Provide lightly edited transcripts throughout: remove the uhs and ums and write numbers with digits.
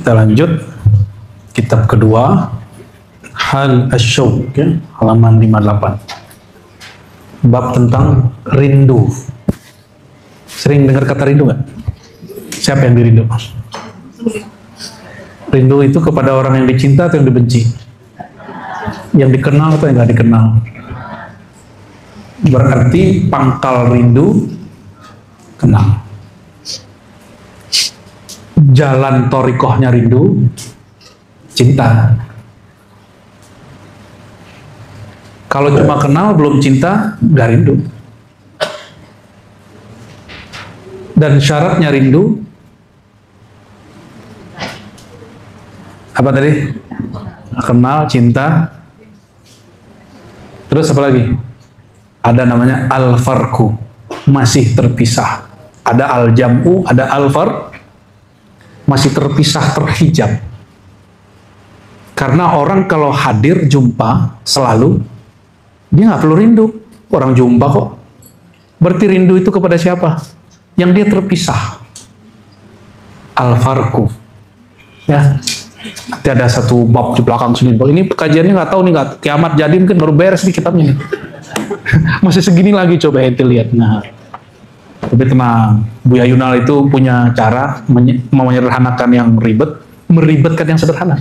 Kita lanjut kitab kedua, Hal Asyauq, ya, halaman 58. Bab tentang rindu. Sering dengar kata rindu nggak? Siapa yang dirindu? Rindu itu kepada orang yang dicinta atau yang dibenci? Yang dikenal atau yang nggak dikenal? Berarti pangkal rindu kenal. Jalan torikohnya rindu cinta. Kalau cuma kenal belum cinta, nggak rindu. Dan syaratnya rindu apa tadi? Kenal, cinta, terus apa lagi? Ada namanya al-farku, masih terpisah. Ada al-jam'u, ada al-far, masih terpisah, terhijab. Karena orang kalau hadir jumpa selalu, dia nggak perlu rindu. Orang jumpa kok. Berarti rindu itu kepada siapa? Yang dia terpisah. Al-farku. Ya. Nanti ada satu bab di belakang sini. Ini kajiannya nggak tahu nih, nggak kiamat jadi mungkin baru beres nih kitabnya nih. Masih segini lagi, coba ente lihat. Nah, tapi tenang, Buya Yunal itu punya cara menyederhanakan yang ribet, meribetkan yang sederhana.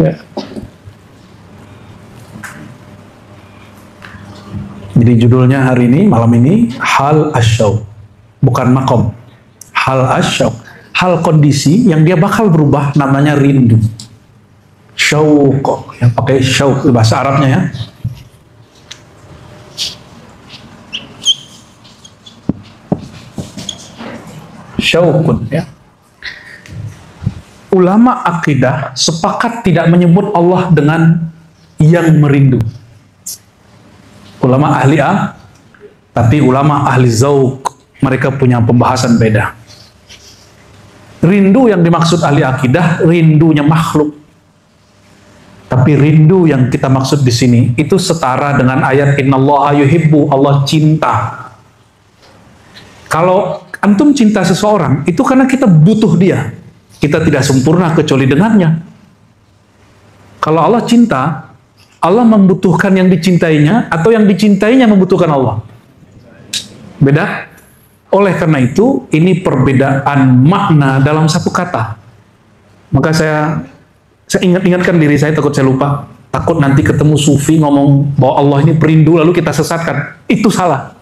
Ya. Jadi judulnya hari ini, malam ini, Hal Asyauq, bukan makom. Hal Asyauq, hal kondisi yang dia bakal berubah, namanya rindu. Syauq, yang pakai syauq bahasa Arabnya ya. Syauqun ya. Ulama akidah sepakat tidak menyebut Allah dengan yang merindu. Ulama ahli tapi ulama ahli zauq mereka punya pembahasan beda. Rindu yang dimaksud ahli akidah rindunya makhluk. Tapi rindu yang kita maksud di sini itu setara dengan ayat innallaha yuhibbu, Allah cinta. Kalau antum cinta seseorang, itu karena kita butuh dia. Kita tidak sempurna kecuali dengannya. Kalau Allah cinta, Allah membutuhkan yang dicintainya, atau yang dicintainya membutuhkan Allah? Beda. Oleh karena itu, ini perbedaan makna dalam satu kata. Maka saya ingatkan diri saya, takut saya lupa. Takut nanti ketemu sufi ngomong bahwa Allah ini perindu, lalu kita sesatkan. Itu salah.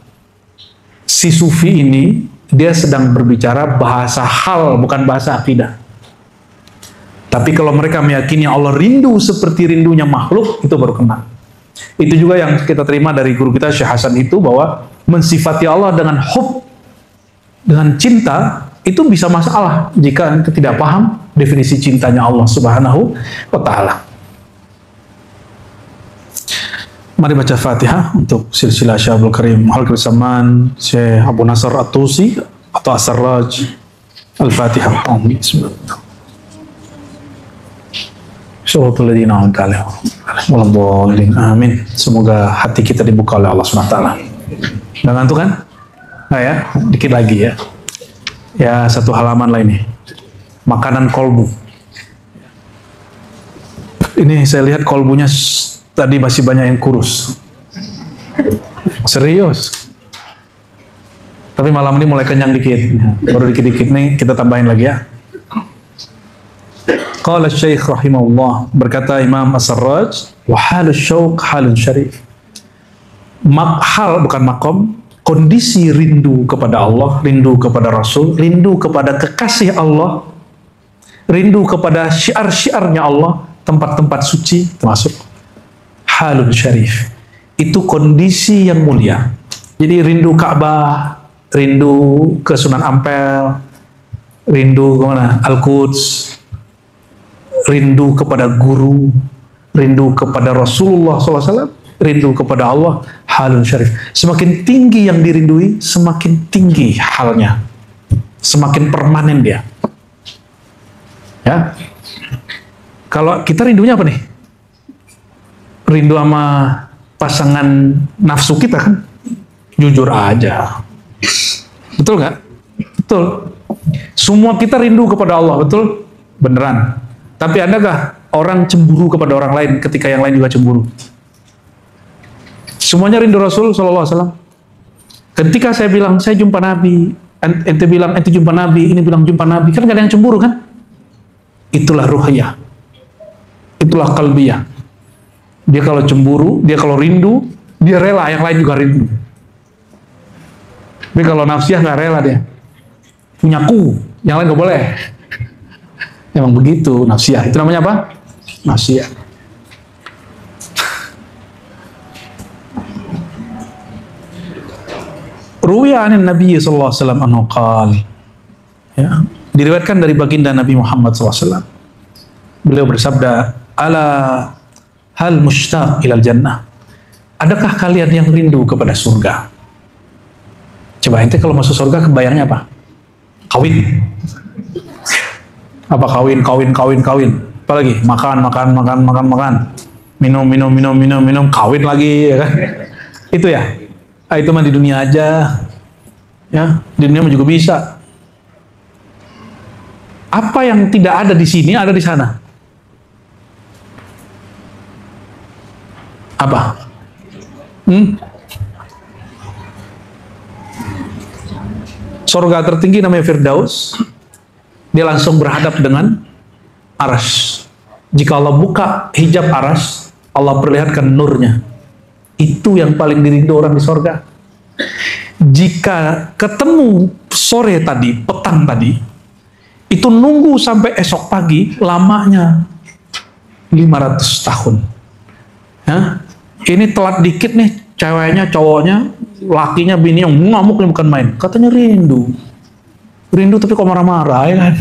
Si sufi ini dia sedang berbicara bahasa hal, bukan bahasa akidah. Tapi kalau mereka meyakini Allah rindu seperti rindunya makhluk, itu baru kena. Itu juga yang kita terima dari guru kita Syekh Hasan itu, bahwa mensifati Allah dengan hub, dengan cinta, itu bisa masalah jika kita tidak paham definisi cintanya Allah Subhanahu wa Ta'ala. Mari baca Fatihah untuk silsilah Syekh Abdul Karim Al-Qadri Zaman, Syekh Abu Nasr At-Tusi atau As-Sarraj. Al-Fatihah. Bismillah. Amin. Semoga hati kita dibuka oleh Allah SWT. Udah ngantuk kan? Nah ya, dikit lagi ya. Ya, satu halaman lah ini. Makanan kolbu. Ini saya lihat kolbunya tadi masih banyak yang kurus. Serius. Tapi malam ini mulai kenyang dikit. Baru dikit-dikit nih kita tambahin lagi ya. Qala Syekh rahimahullah, berkata Imam As-Sarraj, wa halus syauq halun syarif. Hal bukan makom, kondisi rindu kepada Allah, rindu kepada Rasul, rindu kepada kekasih Allah, rindu kepada syiar-syiarnya Allah, tempat-tempat suci termasuk halun syarif. Itu kondisi yang mulia. Jadi rindu Ka'bah, rindu ke Sunan Ampel, rindu kemana? Al-Quds, rindu kepada guru, rindu kepada Rasulullah SAW, rindu kepada Allah, halun syarif. Semakin tinggi yang dirindui, semakin tinggi halnya, semakin permanen dia. Ya, kalau kita rindunya apa nih? Rindu sama pasangan nafsu kita kan? Jujur aja. Betul nggak? Betul. Semua kita rindu kepada Allah, betul? Beneran. Tapi adakah orang cemburu kepada orang lain ketika yang lain juga cemburu? Semuanya rindu Rasul SAW. Ketika saya bilang, saya jumpa Nabi, ente bilang, ente jumpa Nabi, ini bilang jumpa Nabi, kan gak ada yang cemburu kan? Itulah ruhiyah. Itulah qalbiyah. Dia kalau cemburu, dia kalau rindu, dia rela yang lain juga rindu. Tapi kalau nafsiyah gak rela dia. Punyaku, yang lain gak boleh. Emang begitu nafsiyah. Itu namanya apa? Nafsiyah. Ruwiya anin Nabi sallallahu alaihi wasallam anhu qala. Ya, diriwayatkan dari baginda Nabi Muhammad SAW. Beliau bersabda, "Ala hal mushtaq ilal jannah." Adakah kalian yang rindu kepada surga? Coba ente kalau masuk surga kebayangnya apa? Kawin. Apa kawin. Apalagi makan. Minum, kawin lagi, ya kan? Itu ya. Itu mah di dunia aja. Ya, di dunia mah juga bisa. Apa yang tidak ada di sini ada di sana? Apa? Surga tertinggi namanya Firdaus. Dia langsung berhadap dengan arsy. Jika Allah buka hijab arsy, Allah perlihatkan nurnya. Itu yang paling dirindu orang di surga. Jika ketemu sore tadi, petang tadi, itu nunggu sampai esok pagi, lamanya 500 tahun. Ya? Ini telat dikit nih, ceweknya, cowoknya, lakinya, bini yang ngamuk nih bukan main. Katanya rindu. Rindu tapi kok marah-marah, ya kan?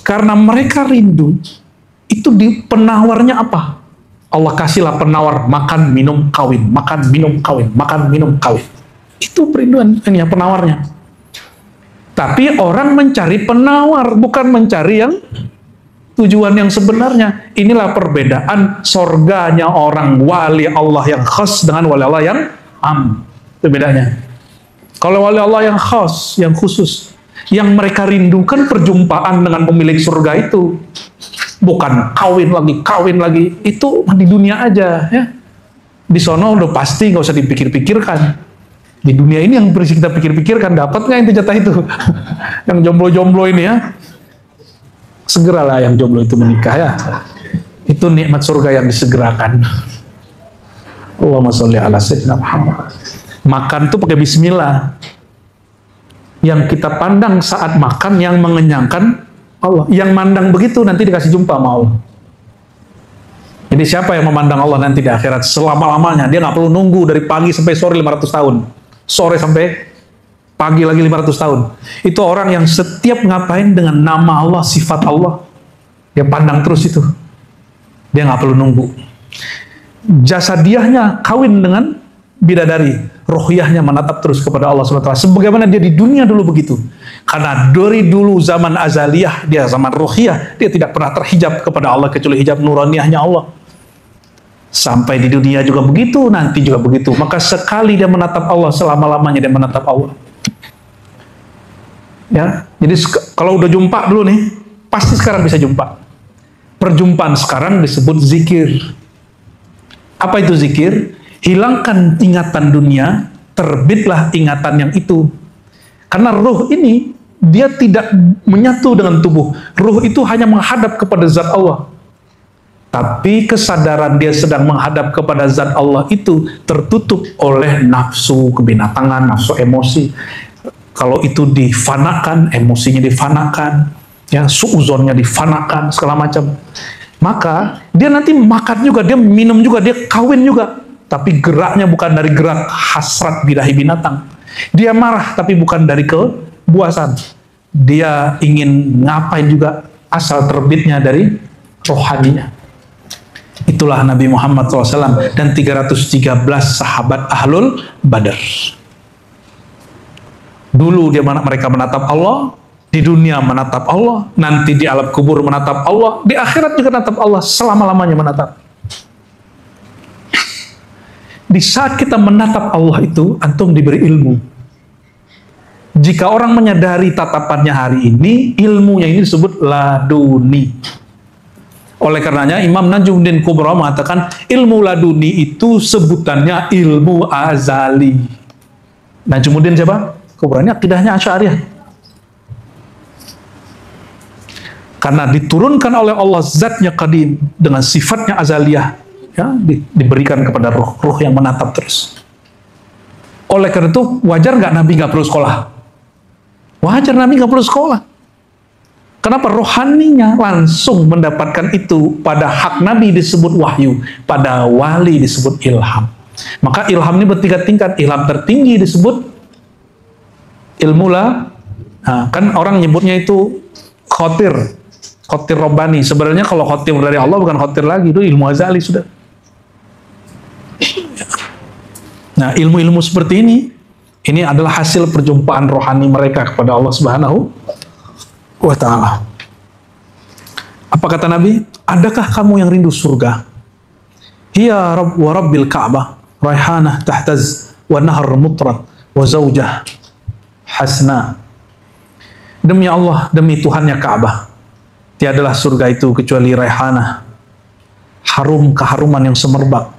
Karena mereka rindu, itu di penawarnya apa? Allah kasihlah penawar, makan, minum, kawin. Makan, minum, kawin. Makan, minum, kawin. Itu perinduan, ini ya penawarnya. Tapi orang mencari penawar, bukan mencari yang tujuan yang sebenarnya. Inilah perbedaan sorganya orang wali Allah yang khas dengan wali Allah yang am. Itu bedanya. Kalau wali Allah yang khas, yang khusus, yang mereka rindukan perjumpaan dengan pemilik surga itu. Bukan kawin lagi. Itu di dunia aja, ya. Di sono udah pasti nggak usah dipikir-pikirkan. Di dunia ini yang berisi kita pikir-pikirkan, dapat nggak itu jatah itu? Yang jomblo-jomblo ini ya. Segeralah yang jomblo itu menikah ya. Itu nikmat surga yang disegerakan. Allahumma sholli ala sayyidina Muhammad. Makan tuh pakai bismillah. Yang kita pandang saat makan yang mengenyangkan Allah. Yang mandang begitu nanti dikasih jumpa sama Allah. Jadi siapa yang memandang Allah nanti di akhirat selama-lamanya? Dia nggak perlu nunggu dari pagi sampai sore 500 tahun. Sore sampai pagi lagi 500 tahun. Itu orang yang setiap ngapain dengan nama Allah, sifat Allah, dia pandang terus itu. Dia nggak perlu nunggu. Jasadiahnya kawin dengan bidadari, rohiyahnya menatap terus kepada Allah SWT. Sebagaimana dia di dunia dulu begitu. Karena dari dulu zaman azaliyah, dia zaman rohiyah, dia tidak pernah terhijab kepada Allah kecuali hijab nuraniyahnya Allah. Sampai di dunia juga begitu, nanti juga begitu. Maka sekali dia menatap Allah, selama-lamanya dia menatap Allah. Ya, jadi kalau udah jumpa dulu nih, pasti sekarang bisa jumpa. Perjumpaan sekarang disebut zikir. Apa itu zikir? Hilangkan ingatan dunia, terbitlah ingatan yang itu. Karena ruh ini, dia tidak menyatu dengan tubuh. Ruh itu hanya menghadap kepada zat Allah. Tapi kesadaran dia sedang menghadap kepada zat Allah itu tertutup oleh nafsu kebinatangan, nafsu emosi. Kalau itu difanakan, emosinya difanakan, ya, suuzonnya difanakan, segala macam. Maka dia nanti makan juga, dia minum juga, dia kawin juga. Tapi geraknya bukan dari gerak hasrat birahi binatang. Dia marah, tapi bukan dari kepuasan. Dia ingin ngapain juga, asal terbitnya dari rohaninya. Itulah Nabi Muhammad SAW dan 313 sahabat Ahlul Badar. Dulu mereka menatap Allah, di dunia menatap Allah, nanti di alam kubur menatap Allah, di akhirat juga menatap Allah, selama-lamanya menatap. Di saat kita menatap Allah itu, antum diberi ilmu. Jika orang menyadari tatapannya hari ini, ilmunya ini disebut laduni. Oleh karenanya Imam Najmuddin Kubra mengatakan ilmu laduni itu sebutannya ilmu azali. Najmuddin siapa? Kubra ini akidahnya Asy'ariyah. Karena diturunkan oleh Allah zatnya qadim dengan sifatnya azaliyah, ya, diberikan kepada roh yang menatap terus. Oleh karena itu wajar nggak Nabi nggak perlu sekolah? Wajar Nabi nggak perlu sekolah. Kenapa? Rohaninya langsung mendapatkan itu. Pada hak Nabi disebut wahyu, pada wali disebut ilham. Maka ilham ini bertingkat-tingkat. Ilham tertinggi disebut ilmu lah. Nah, kan orang nyebutnya itu khotir robbani. Sebenarnya kalau khotir dari Allah bukan khotir lagi, itu ilmu azali sudah. Nah, ilmu-ilmu seperti ini adalah hasil perjumpaan rohani mereka kepada Allah Subhanahu wa ta'ala. Apa kata Nabi? Adakah kamu yang rindu surga? Hiya Rabb wa Rabbil Ka'bah, raihanah tahtaz wa nahar mutrat wa zawjah hasna. Demi Allah, demi Tuhannya Ka'bah, tiadalah surga itu kecuali raihanah, harum keharuman yang semerbak,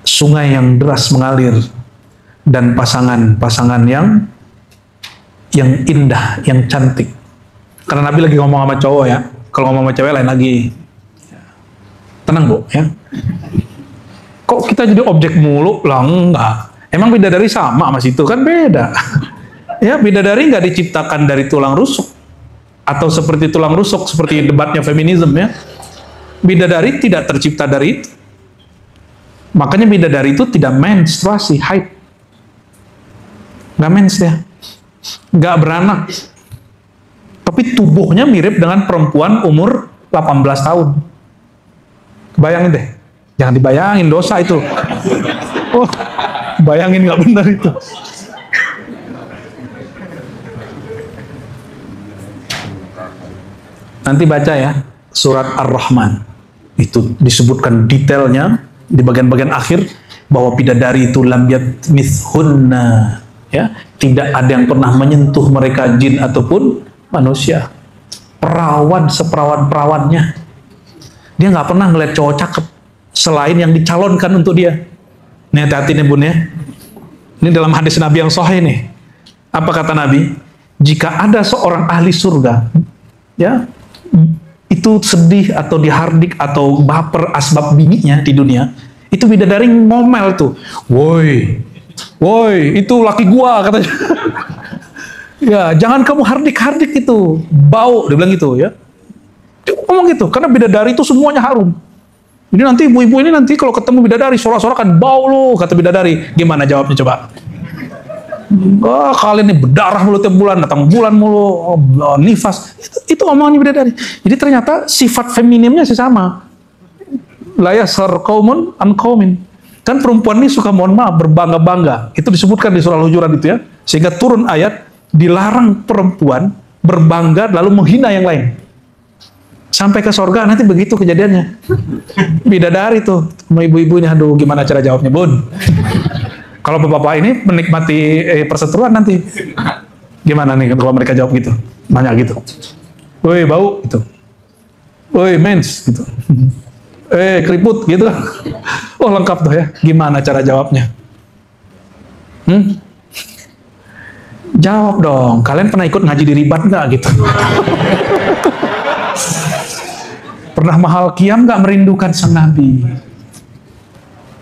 sungai yang deras mengalir, dan pasangan-pasangan yang indah, yang cantik. Karena Nabi lagi ngomong sama cowok ya, kalau ngomong sama cewek lain lagi. Tenang Bu, ya. Kok kita jadi objek mulu? Lah enggak. Emang bidadari sama situ? Kan beda. Ya, bidadari nggak diciptakan dari tulang rusuk. Atau seperti tulang rusuk, seperti debatnya feminisme ya. Bidadari tidak tercipta dari itu. Makanya bidadari itu tidak menstruasi, haid. Nggak mens dia. Nggak beranak. Tapi tubuhnya mirip dengan perempuan umur 18 tahun. Bayangin deh. Jangan dibayangin, dosa itu. Oh, bayangin nggak benar itu. Nanti baca ya, surat Ar-Rahman. Itu disebutkan detailnya di bagian-bagian akhir bahwa bidadari itu lam yatmithunna, ya, tidak ada yang pernah menyentuh mereka jin ataupun manusia. Perawan seperawan-perawannya. Dia nggak pernah ngeliat cowok cakep selain yang dicalonkan untuk dia. Ini hati-hati nih Bun ya. Ini dalam hadis Nabi yang sahih nih. Apa kata Nabi? Jika ada seorang ahli surga, ya, itu sedih atau dihardik atau baper asbab bininya di dunia, itu bidadari ngomel tuh, woi, itu laki gua katanya. Ya, jangan kamu hardik-hardik itu, bau, dia bilang gitu ya. Dia ngomong gitu, karena bidadari itu semuanya harum. Ini nanti ibu-ibu ini nanti kalau ketemu bidadari, sorak-sorakan, bau lo, kata bidadari. Gimana jawabnya coba? Oh, kalian ini berdarah mulu tiap bulan, datang bulan mulu, nifas. Itu omongannya bidadari. Jadi ternyata sifat feminimnya sih sama. La yasar qaumun an qaumin. Kan perempuan ini suka, mohon maaf, berbangga-bangga. Itu disebutkan di surah Al-Hujurat itu ya. Sehingga turun ayat, dilarang perempuan berbangga lalu menghina yang lain. Sampai ke sorga nanti begitu kejadiannya. Bidadari tuh sama ibu-ibunya, aduh gimana cara jawabnya Bun? Kalau bapak-bapak ini menikmati perseteruan nanti gimana nih kalau mereka jawab gitu, nanya gitu, woi bau gitu, woi mens gitu, keriput gitu. Oh lengkap tuh ya, gimana cara jawabnya? Jawab dong, kalian pernah ikut ngaji di Ribat nggak gitu? Pernah mahal qiyam nggak merindukan sang Nabi?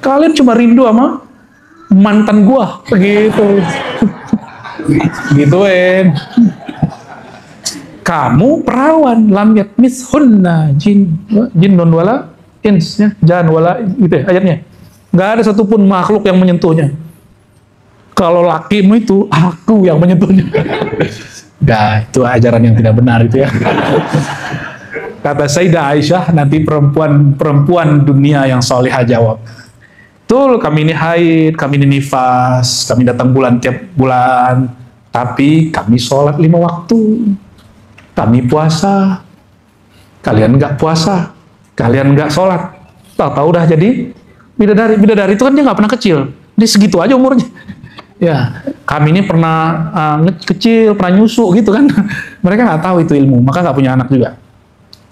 Kalian cuma rindu sama mantan gua, begitu. Gituin. Kamu perawan, lam yatmithunna jinnun wala ins, ya, jan wala gitu ya, ayatnya. Nggak ada satupun makhluk yang menyentuhnya. Kalau lakimu itu, aku yang menyentuhnya. Nah, itu ajaran yang tidak benar itu ya. Kata Sayyidah Aisyah, nanti perempuan dunia yang salihah jawab, betul, kami ini haid, kami ini nifas, kami datang bulan tiap bulan, tapi kami sholat 5 waktu, kami puasa, kalian nggak puasa, kalian nggak sholat. Tahu-tahu udah jadi bidadari. Bidadari itu kan dia nggak pernah kecil, dia segitu aja umurnya. Ya, kami ini pernah kecil, pernah nyusu gitu kan. Mereka nggak tahu itu ilmu, maka nggak punya anak juga.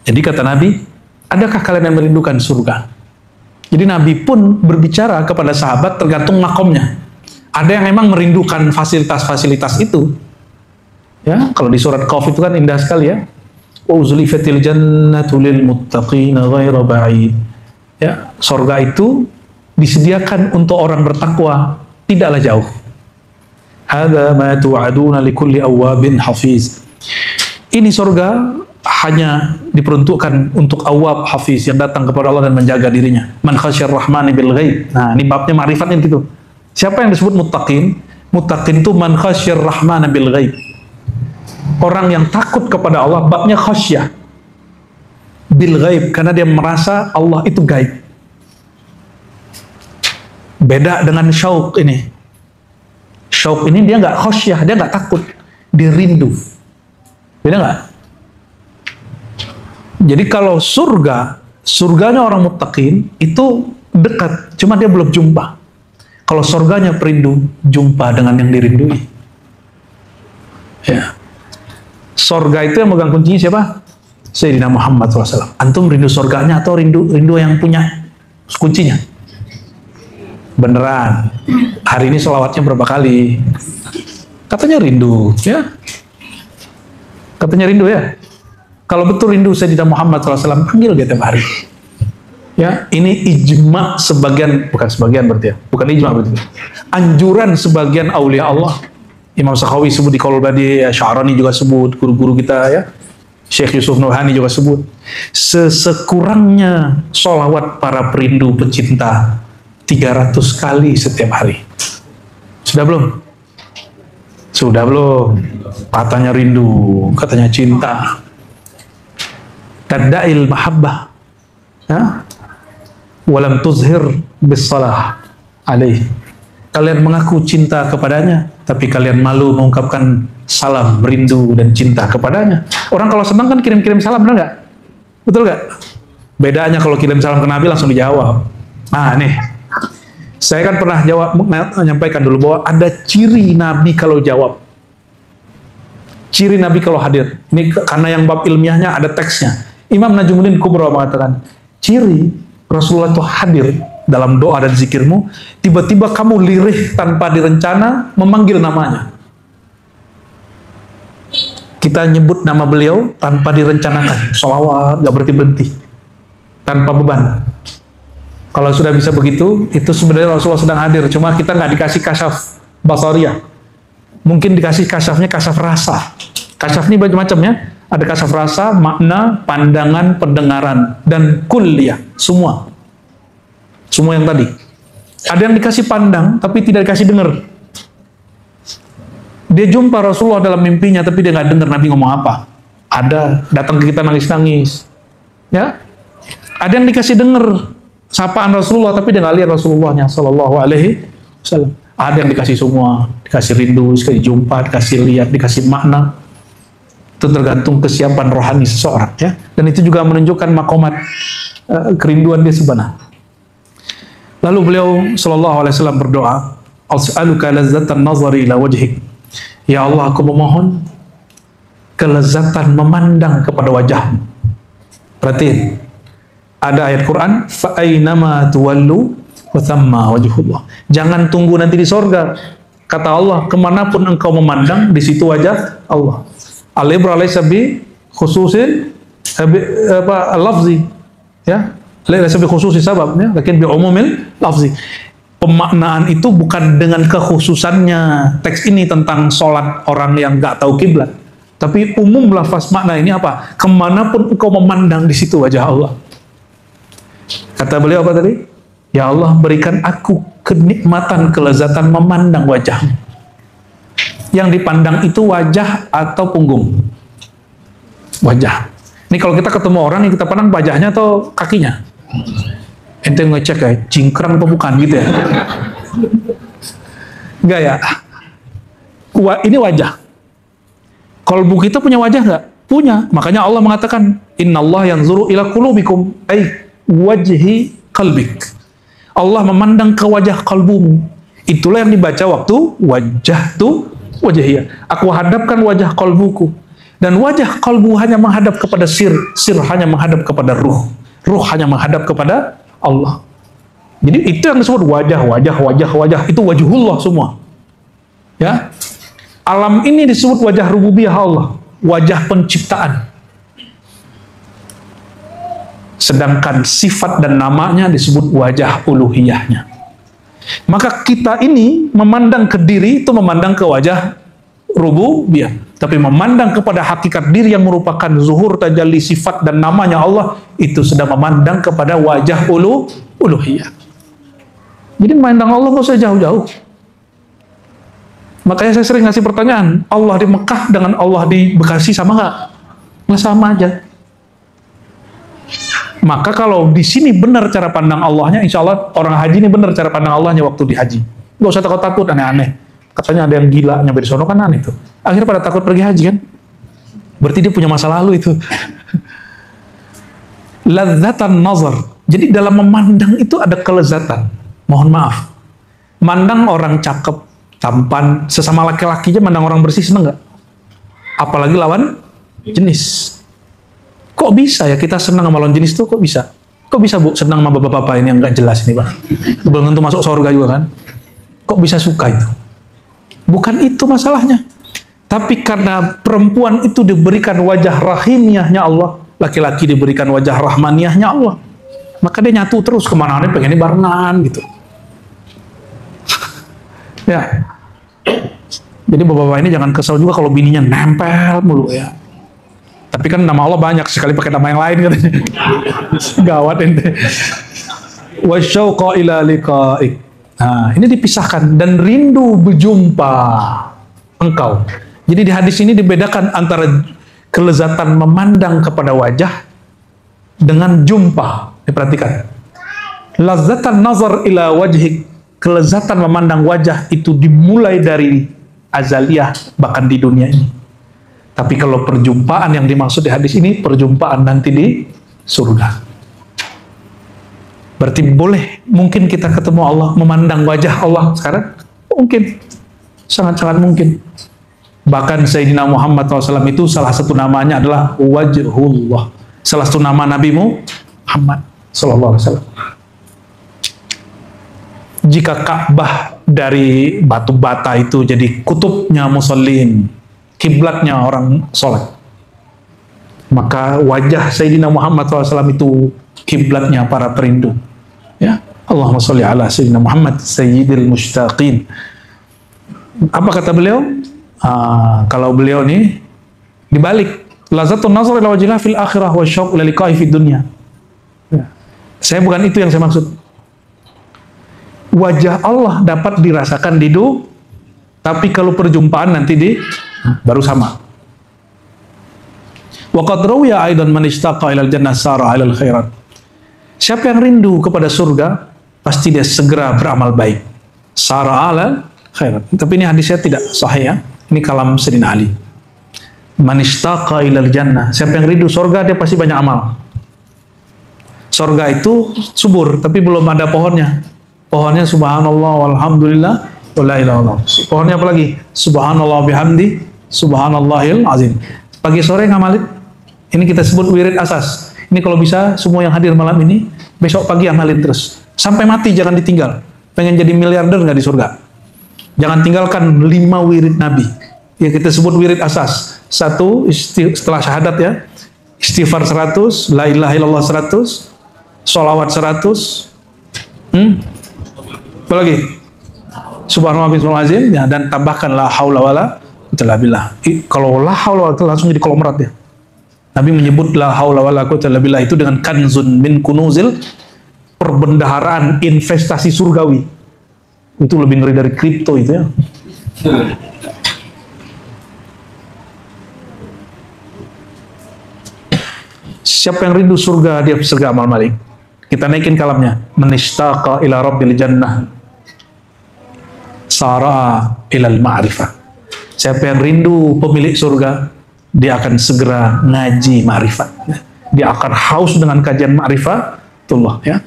Jadi kata Nabi, adakah kalian yang merindukan surga? Jadi Nabi pun berbicara kepada sahabat tergantung makomnya. Ada yang memang merindukan fasilitas-fasilitas itu. Ya, kalau di surat Qaf itu kan indah sekali ya. Uzlifatil jannatu lil muttaqina ghaira ba'id. Ya, surga itu disediakan untuk orang bertakwa, tidaklah jauh. Hadza ma tu'aduna likulli awwabin hafiz. Ini surga hanya diperuntukkan untuk awwab hafiz yang datang kepada Allah dan menjaga dirinya. Man khasyar rahmani bil ghaib. Nah, ini babnya ma'rifatnya gitu. Siapa yang disebut muttaqin? Muttaqin itu man khasyar rahmani bil ghaib. Orang yang takut kepada Allah, babnya khasyah bil ghaib, karena dia merasa Allah itu gaib. Beda dengan syauq ini. Syauq ini dia nggak khasyah, dia nggak takut, dia rindu. Beda nggak? Jadi kalau surganya orang muttaqin itu dekat, cuma dia belum jumpa. Kalau surganya perindu, jumpa dengan yang dirindui. Ya. Surga itu yang megang kuncinya siapa? Sayyidina Muhammad SAW. Antum rindu surganya atau rindu yang punya kuncinya? Beneran. Hari ini sholawatnya berapa kali? Katanya rindu, ya. Katanya rindu ya. Kalau betul rindu Sayyidina Muhammad SAW, panggil dia tiap hari. Ya, ini ijma sebagian, bukan sebagian berarti ya, bukan ijma berarti. Anjuran sebagian aulia Allah. Imam Sakhawi sebut di Qaulul Badi, Sya'rani juga sebut, guru-guru kita ya. Syekh Yusuf Nurhani juga sebut. Sekurangnya sholawat para perindu pecinta 300 kali setiap hari. Sudah belum? Sudah belum? Katanya rindu, katanya cinta. Tada'il mahabbah. Ya? Walam tuzhir bisalah alaih. Kalian mengaku cinta kepadanya, tapi kalian malu mengungkapkan salam, rindu, dan cinta kepadanya. Orang kalau senang kan kirim-kirim salam, benar nggak? Betul nggak? Bedanya kalau kirim salam ke Nabi langsung dijawab. Nah nih, saya kan pernah menyampaikan dulu bahwa ada ciri Nabi kalau jawab. Ciri Nabi kalau hadir. Ini karena yang bab ilmiahnya ada teksnya. Imam Najmuddin Kubra mengatakan, ciri Rasulullah itu hadir dalam doa dan zikirmu, tiba-tiba kamu lirih tanpa direncana memanggil namanya. Kita nyebut nama beliau tanpa direncanakan, sholawat gak berhenti-berhenti, tanpa beban. Kalau sudah bisa begitu, itu sebenarnya Rasulullah sedang hadir, cuma kita nggak dikasih kasyaf basariyah. Mungkin dikasih kasyafnya kasyaf rasa. Kasyaf ini macam-macam ya. Ada kasyaf rasa, makna, pandangan, pendengaran, dan kulliyah, semua. Semua yang tadi. Ada yang dikasih pandang, tapi tidak dikasih dengar. Dia jumpa Rasulullah dalam mimpinya, tapi dia nggak dengar Nabi ngomong apa. Ada, datang ke kita nangis-nangis. Ya, ada yang dikasih dengar sapaan Rasulullah, tapi dia nggak lihat Rasulullahnya, Sallallahu Alaihi Wasallam. Ada yang dikasih semua, dikasih rindu, dikasih jumpa, dikasih lihat, dikasih makna. Itu tergantung kesiapan rohani seseorang, ya. Dan itu juga menunjukkan makomat kerinduan dia sebenarnya. Lalu beliau Sallallahu Alaihi Wasallam berdoa, As'aluka lazzatan nazari ila wajhik. Ya Allah, aku memohon kelezatan memandang kepada wajahmu. Perhatiin, ada ayat Quran, fa aynama tuwallu wa thamma wajhullah. Jangan tunggu nanti di sorga. Kata Allah, kemanapun engkau memandang, di situ wajah Allah. Al-ibra laysa bi khususin lafzi, ya. Laysa bi khususi sabab, ya, lakin bi umumil lafzi. Pemaknaan itu bukan dengan kekhususannya teks ini tentang sholat orang yang nggak tahu kiblat, tapi umum lafaz makna ini apa? Kemanapun engkau memandang, di situ wajah Allah. Kata beliau apa tadi? Ya Allah, berikan aku kenikmatan, kelezatan memandang wajahmu. Yang dipandang itu wajah atau punggung? Wajah. Ini kalau kita ketemu orang yang kita pandang wajahnya atau kakinya? Ente ngecek ya, cingkrang atau bukan gitu ya? Enggak ya? Ini wajah. Kolbu kita punya wajah nggak? Punya. Makanya Allah mengatakan, Innallaha yanzuru ila qulubikum, ay wajhi qalbik. Allah memandang ke wajah kalbumu. Itulah yang dibaca waktu wajah tu wajahiyah. Aku hadapkan wajah kolbuku. Dan wajah kolbu hanya menghadap kepada sir hanya menghadap kepada ruh hanya menghadap kepada Allah. Jadi itu yang disebut wajah, itu wajhullah semua. Ya. Alam ini disebut wajah rububiyah Allah, wajah penciptaan. Sedangkan sifat dan namanya disebut wajah uluhiyahnya. Maka kita ini memandang ke diri itu memandang ke wajah rububiyah, tapi memandang kepada hakikat diri yang merupakan zuhur tajalli sifat dan namanya Allah, itu sudah memandang kepada wajah uluhiyah. Jadi memandang Allah nggak usah jauh-jauh. Makanya saya sering ngasih pertanyaan, Allah di Mekah dengan Allah di Bekasi sama nggak? Nggak sama aja. Maka kalau di sini benar cara pandang Allahnya, insya Allah orang haji ini benar cara pandang Allahnya waktu di haji. Nggak usah takut-takut aneh-aneh. Katanya ada yang gila nyampe di sono kan aneh itu. Akhirnya pada takut pergi haji kan? Berarti dia punya masa lalu itu. Ladzatan nazar. Jadi dalam memandang itu ada kelezatan. Mohon maaf. Mandang orang cakep, tampan, sesama laki-laki aja mandang orang bersih seneng nggak? Apalagi lawan jenis. Kok bisa ya kita senang sama lawan jenis tuh? Kok bisa? Kok bisa Bu senang sama bapak-bapak ini yang nggak jelas ini Pak? Belum tentu masuk surga juga kan? Kok bisa suka itu? Bukan itu masalahnya. Tapi karena perempuan itu diberikan wajah rahimiyahnya Allah, laki-laki diberikan wajah rahmaniyahnya Allah, maka dia nyatu terus kemana-mana pengennya barengan gitu. Ya. Jadi bapak-bapak ini jangan kesal juga kalau bininya nempel mulu ya. Tapi kan nama Allah banyak sekali pakai nama yang lain katanya. Gawat ente. Wasyauqa ila liqa'ik. Nah, ini dipisahkan dan rindu berjumpa engkau. Jadi di hadis ini dibedakan antara kelezatan memandang kepada wajah dengan jumpa. Diperhatikan. Lazatan nazar ila wajhik. Kelezatan memandang wajah itu dimulai dari azaliyah bahkan di dunia ini. Tapi kalau perjumpaan yang dimaksud di hadis ini, perjumpaan nanti di surga. Berarti mungkin kita ketemu Allah, memandang wajah Allah sekarang? Mungkin. Sangat-sangat mungkin. Bahkan Sayyidina Muhammad SAW itu salah satu namanya adalah wajhullah. Salah satu nama Nabi Muhammad SAW. Jika Ka'bah dari batu bata itu jadi kutubnya musallin, kiblatnya orang sholat, maka wajah Sayyidina Muhammad SAW itu kiblatnya para perindu. Ya, Allahumma sholli ala Sayyidina Muhammad Sayyidil Mushtaqin. Apa kata beliau? Kalau beliau ini dibalik, lazatun nazar ila wajhillah fil akhirah wa syauq ila liqa'i fid dunya. Ya. Saya bukan itu yang saya maksud. Wajah Allah dapat dirasakan di dunia, tapi kalau perjumpaan nanti baru sama. Wa qad rawiya aidan man ishtaqa ila al-jannah sara ila al-khairat. Siapa yang rindu kepada surga, pasti dia segera beramal baik. Sara ala khairat. Tapi ini hadisnya tidak sahih ya. Ini kalam Sayyidina Ali. Man ishtaqa ila al-jannah. Siapa yang rindu surga, dia pasti banyak amal. Surga itu subur, tapi belum ada pohonnya. Pohonnya subhanallah walhamdulillah wa la ilaha illallah. Pohonnya apa lagi? Subhanallah bihamdi subhanallahil azim. Pagi sore ngamalin. Ini kita sebut wirid asas. Ini kalau bisa semua yang hadir malam ini besok pagi amalin terus. Sampai mati jangan ditinggal. Pengen jadi miliarder nggak di surga? Jangan tinggalkan 5 wirid Nabi. Ya kita sebut wirid asas. 1 setelah syahadat ya. Istighfar 100, la ilaha illallah 100, sholawat 100. Apa lagi? Subhanallah azim ya, dan tambahkan la haula wala quwwata billah. Kalau la haula wala langsung jadi kolomerat ya. Nabi menyebut la haula wala quwwata billah itu dengan kanzun min kunuzil, perbendaharaan investasi surgawi. Itu lebih ngeri dari kripto itu ya. Siapa yang rindu surga, dia surga amal malik. Kita naikin kalamnya. Manistaqa ila rabbil jannah sara ilal ma'rifah. Siapa yang rindu pemilik surga, dia akan segera ngaji ma'rifat. Dia akan haus dengan kajian ma'rifatullah ya.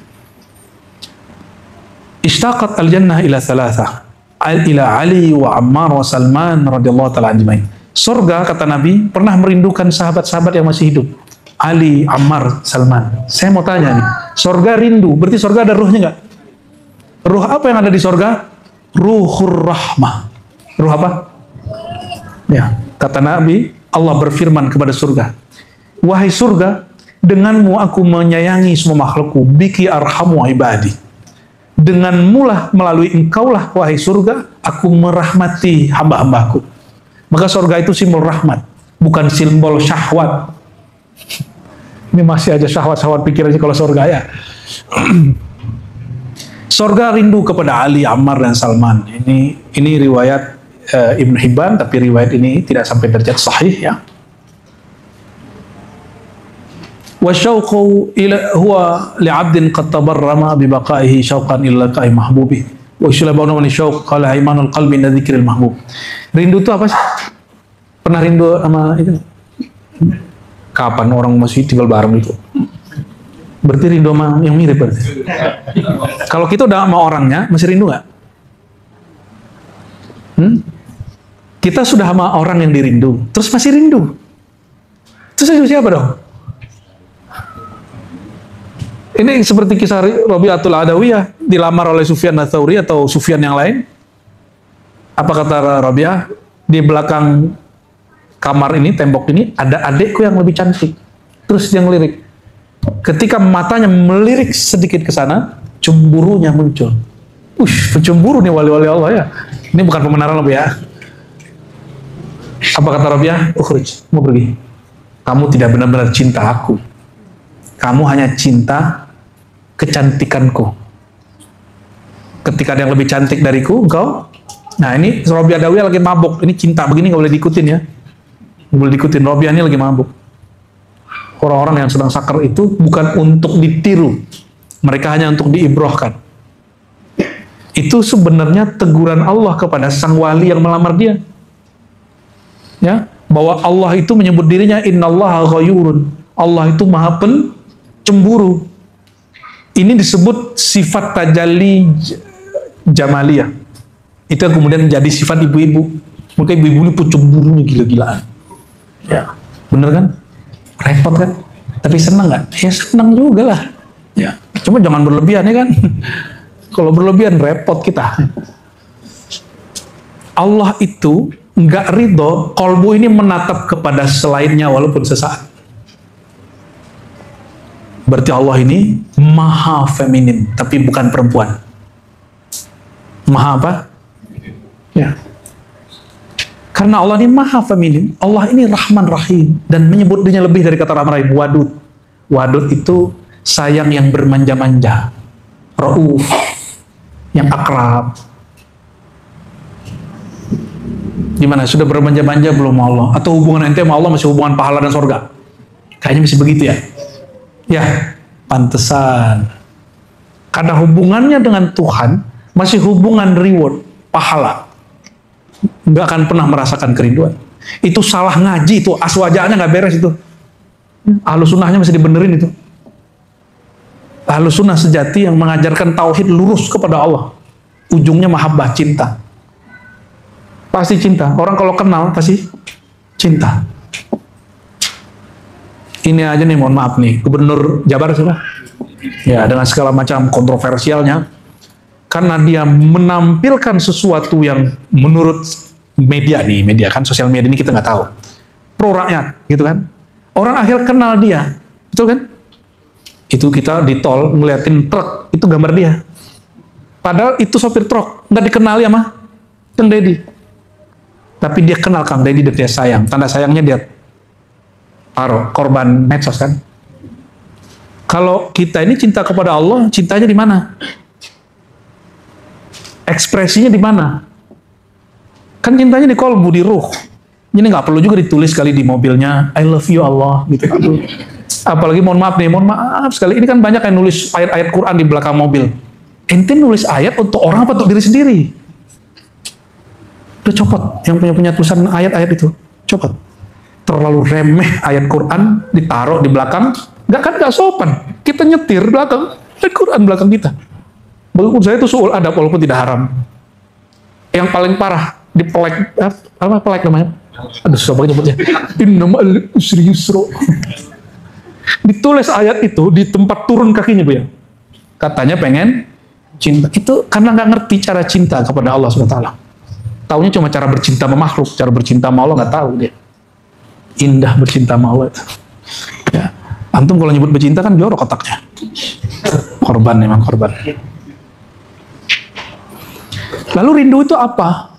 Ishtaqat al-jannah ila thalatha. ila Ali wa Ammar wa Salman radhiyallahu taala anjmain. Surga, kata Nabi, pernah merindukan sahabat-sahabat yang masih hidup. Ali, Ammar, Salman. Saya mau tanya nih, surga rindu, berarti surga ada ruhnya nggak? Ruh apa yang ada di surga? Ruhur rahmah. Ruh apa? Ya, kata Nabi, Allah berfirman kepada surga, wahai surga, denganmu aku menyayangi semua makhlukku, biki arhamu ibadi. Denganmulah, melalui engkaulah, wahai surga, aku merahmati hamba-hambaku. Maka surga itu simbol rahmat, bukan simbol syahwat. Ini masih aja syahwat-syahwat pikirannya kalau surga ya. Surga rindu kepada Ali, Ammar, dan Salman. Ini riwayat Ibn Hibban, tapi riwayat ini tidak sampai derajat sahih ya. Wa syauqu ila huwa li'abdin qad tabarrama bi baqaihi syauqan illa ka'i mahbubi. Wa syulabana min syauq qala haymanul qalbi min dzikril mahbub. Rindu itu apa sih? Pernah rindu sama itu? Kapan orang masih tinggal bareng itu? Berarti rindu sama yang mirip berarti. Kalau kita udah sama orangnya, masih rindu nggak? Kita sudah sama orang yang dirindu, terus masih rindu. Terus rindu siapa dong? Ini seperti kisah Rabi'atul Adawiyah, dilamar oleh Sufyan Ats-Tsauri atau Sufyan yang lain. Apa kata Rabi'ah? Di belakang kamar ini, tembok ini, ada adikku yang lebih cantik. Terus dia ngelirik. Ketika matanya melirik sedikit ke sana, cemburunya muncul. Pencemburu nih wali-wali Allah ya. Ini bukan pembenaran lebih ya. Apa kata Rabi'ah? Ukhruj, mau pergi. Kamu tidak benar-benar cinta aku. Kamu hanya cinta kecantikanku. Ketika ada yang lebih cantik dariku, engkau. Nah ini Rabi'ah Adawiyah lagi mabuk. Ini cinta begini nggak boleh diikutin ya. Nggak boleh diikutin. Rabi'ah ini lagi mabuk. Orang-orang yang sedang sakar itu bukan untuk ditiru. Mereka hanya untuk diibrohkan. Itu sebenarnya teguran Allah kepada sang wali yang melamar dia. Ya, bahwa Allah itu menyebut dirinya innallaha ghayurun. Allah itu maha pencemburu. Ini disebut sifat tajalli jamaliyah. Itu yang kemudian menjadi sifat ibu-ibu. Maka ibu-ibu ini pencemburunya gila-gilaan. Ya, bener kan? Repot kan? Tapi senang nggak? Ya senang juga lah. Ya, cuma jangan berlebihan ya kan? Kalau berlebihan repot kita. Allah itu nggak ridho kolbu ini menatap kepada selainnya walaupun sesaat. Berarti Allah ini maha feminin, tapi bukan perempuan. Maha apa? Ya. Karena Allah ini maha feminin, Allah ini Rahman Rahim, dan menyebut dirinya lebih dari kata Rahman Rahim, Wadud. Wadud itu sayang yang bermanja-manja, Rauf, yang akrab. Gimana? Sudah bermanja-manja belum Allah? Atau hubungan ente sama Allah masih hubungan pahala dan sorga? Kayaknya masih begitu ya? Ya, pantesan. Karena hubungannya dengan Tuhan masih hubungan reward, pahala. Nggak akan pernah merasakan kerinduan. Itu salah ngaji, itu aswajaannya nggak beres itu. Ahlus sunnahnya masih dibenerin itu. Ahlus sunnah sejati yang mengajarkan tauhid lurus kepada Allah. Ujungnya mahabbah, cinta. Pasti cinta. Orang kalau kenal pasti cinta. Ini aja nih, mohon maaf nih, Gubernur Jabar sudah. Ya, dengan segala macam kontroversialnya. Karena dia menampilkan sesuatu yang menurut media nih, media kan, sosial media ini kita nggak tahu. Pro rakyat, gitu kan. Orang akhir kenal dia, betul kan? Itu kita di tol ngeliatin truk, itu gambar dia. Padahal itu sopir truk, nggak dikenali sama Kang Deddy. Tapi dia kenal Kang Deddy dan dia sayang. Tanda sayangnya dia taruh, korban medsos kan. Kalau kita ini cinta kepada Allah, cintanya di mana? Ekspresinya di mana? Kan cintanya di kolbu, di ruh. Ini nggak perlu juga ditulis kali di mobilnya, I love you Allah, gitu. Apalagi mohon maaf nih, mohon maaf sekali. Ini kan banyak yang nulis ayat-ayat Quran di belakang mobil. Ente nulis ayat untuk orang apa untuk diri sendiri? Udah copot, yang punya tulisan ayat-ayat itu, copot. Terlalu remeh ayat Quran ditaruh di belakang, nggak sopan. Kita nyetir belakang, ayat Quran belakang kita. Menurut saya itu suul adab walaupun tidak haram. Yang paling parah di pelek, apa pelek namanya? Aduh, susah banget nyebutnya. Innamal usri yusra. Ditulis ayat itu di tempat turun kakinya, Bu ya. Katanya pengen cinta. Itu karena nggak ngerti cara cinta kepada Allah SWT. Taunya cuma cara bercinta sama makhluk, cara bercinta sama Allah nggak tahu dia. Indah bercinta sama Allah. Ya. Antum kalau nyebut bercinta kan jorok otaknya. Korban, memang korban. Lalu rindu itu apa?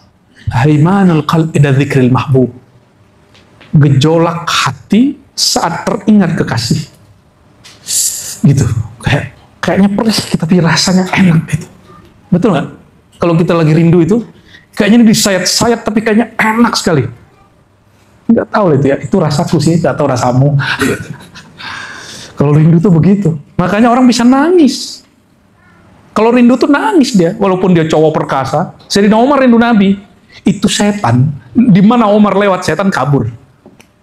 Haimanul qalbi ila dzikril mahbub. Gejolak hati saat teringat kekasih. Gitu. Kayaknya perih tapi rasanya enak gitu. Betul nggak? Kalau kita lagi rindu itu, kayaknya ini disayat-sayat tapi kayaknya enak sekali. Nggak tahu itu ya, itu rasaku sih, nggak tahu rasamu. Kalau rindu tuh begitu. Makanya orang bisa nangis. Kalau rindu tuh nangis dia, walaupun dia cowok perkasa. Sayyidina Umar rindu Nabi. Itu setan. Di mana Umar lewat, setan kabur.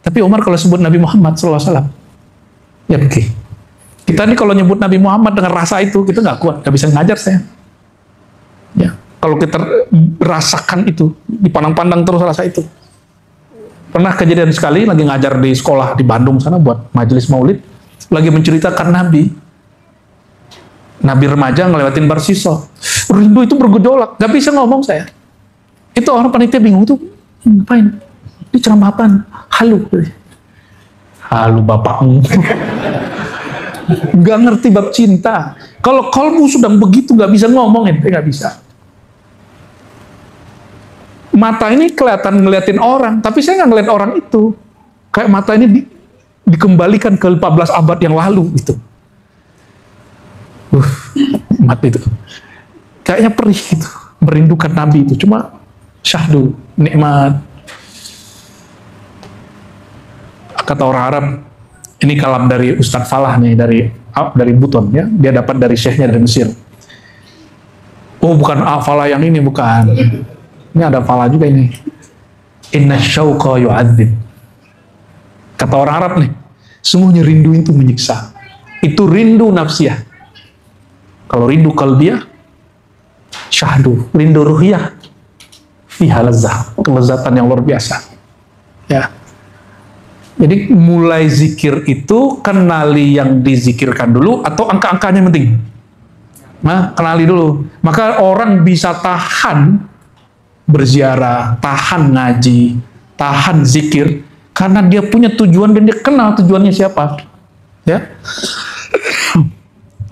Tapi Umar kalau sebut Nabi Muhammad SAW, ya pergi. Kita nih kalau nyebut Nabi Muhammad dengan rasa itu, kita nggak kuat, nggak bisa ngajar saya. Ya, kalau kita rasakan itu, dipandang-pandang terus rasa itu. Pernah kejadian sekali, lagi ngajar di sekolah di Bandung sana buat majelis maulid, lagi menceritakan Nabi. Nabi remaja ngelewatin Barsiso. Rindu itu bergejolak, nggak bisa ngomong saya. Itu orang panitia bingung tuh, ngapain? Ini ceramah apaan? Halu. Halu bapakmu. Nggak ngerti bab cinta. Kalau kalbu sedang begitu nggak bisa ngomong, ente nggak bisa. Mata ini kelihatan ngeliatin orang, tapi saya nggak ngeliat orang itu. Kayak mata ini dikembalikan ke 14 abad yang lalu itu. Mati itu. Kayaknya perih gitu. Merindukan Nabi itu. Cuma syahdu, nikmat. Kata orang Arab, ini kalam dari Ustadz Falah nih, dari Buton ya, dia dapat dari syekhnya dari Mesir. Oh bukan Falah yang ini, bukan. Ini ada Falah juga ini. Inna syauqa yu'adzib. Kata orang Arab nih, semuanya rindu itu menyiksa. Itu rindu nafsiyah. Kalau rindu qalbiyah, syahdu. Rindu ruhiyah, fiha lazzah. Kelezatan yang luar biasa. Ya. Jadi mulai zikir itu kenali yang dizikirkan dulu atau angka-angkanya penting. Nah, kenali dulu. Maka orang bisa tahan berziarah, tahan ngaji, tahan zikir karena dia punya tujuan dan dia kenal tujuannya siapa. Ya.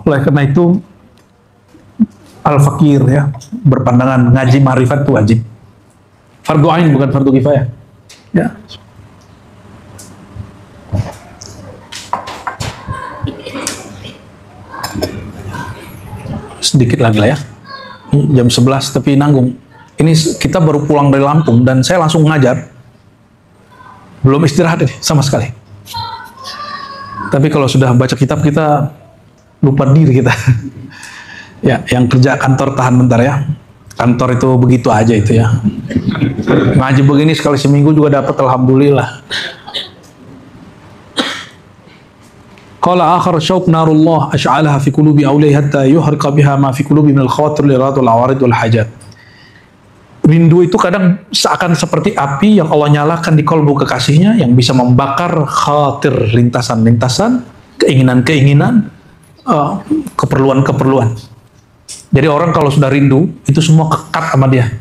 Oleh karena itu al-fakir ya, berpandangan ngaji ma'rifat itu wajib. Fardu ain bukan fardu kifayah. Ya. Sedikit lagi lah ya, jam 11 tapi nanggung. Ini kita baru pulang dari Lampung dan saya langsung ngajar, belum istirahat ini sama sekali. Tapi kalau sudah baca kitab kita lupa diri kita. Ya, yang kerja kantor tahan bentar ya. Kantor itu begitu aja itu ya. Ngaji begini sekali seminggu juga dapat, alhamdulillah. Qala akhar syauq narullah ash'alaha fi qulubi awliya hatta yuhriqa biha ma fi qulubi minal khawatir liradul awarid wal hajat. Rindu itu kadang seakan seperti api yang Allah nyalakan di kalbu kekasihnya yang bisa membakar khawatir, lintasan-lintasan, keinginan-keinginan, keperluan-keperluan. Jadi orang kalau sudah rindu itu semua kekat sama dia.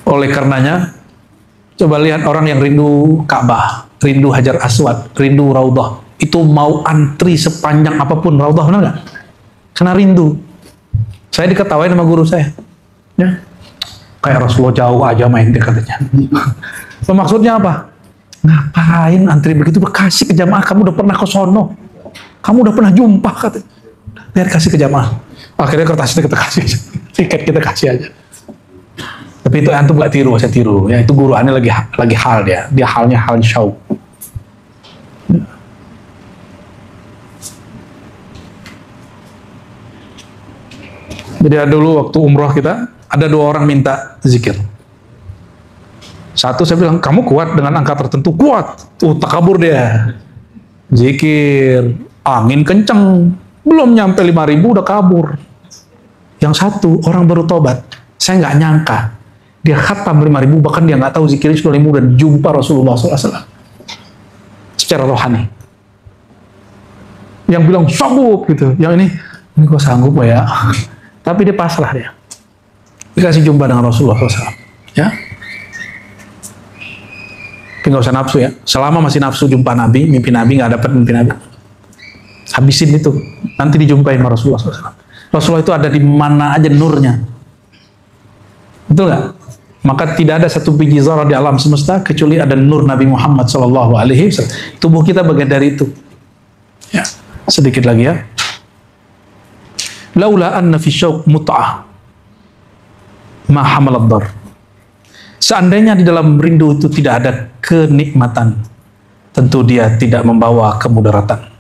Oleh karenanya coba lihat orang yang rindu Ka'bah, rindu Hajar Aswad, rindu Raudhah, itu mau antri sepanjang apapun Raudhah, benar nggak? Karena rindu. Saya diketawain sama guru saya, ya, kayak Rasulullah jauh aja main dia katanya. Maksudnya apa? Ngapain antri begitu? Kasih ke jamaah, kamu udah pernah ke sono, kamu udah pernah jumpa katanya. Biar kasih ke jamaah. Akhirnya kertasnya kita kasih, tiket kita kasih aja. Tapi itu antum nggak tiru, saya tiru. Ya itu guru aneh lagi hal dia halnya hal syauq. Jadi ada dulu waktu umroh kita, ada 2 orang minta zikir. Satu saya bilang, kamu kuat dengan angka tertentu? Kuat. Tak kabur dia. Zikir, angin kenceng, belum nyampe 5.000 udah kabur. Yang satu orang baru tobat. Saya nggak nyangka dia khatam 5.000, bahkan dia nggak tahu zikirnya sudah 5.000 dan jumpa Rasulullah SAW secara rohani. Yang bilang sanggup gitu, yang ini kok sanggup ya? Tapi dia pasrah dia. Dikasih jumpa dengan Rasulullah SAW. Ya. Tapi nggak usah nafsu ya. Selama masih nafsu jumpa Nabi, mimpi Nabi, nggak dapat mimpi Nabi. Habisin itu. Nanti dijumpai sama Rasulullah SAW. Rasulullah itu ada di mana aja nurnya. Betul nggak? Maka tidak ada satu biji zarah di alam semesta kecuali ada nur Nabi Muhammad SAW. Tubuh kita bagian dari itu. Ya. Sedikit lagi ya. Laula anna fi syauq mut'ah ma hamalad dar. Seandainya di dalam rindu itu tidak ada kenikmatan, tentu dia tidak membawa kemudaratan.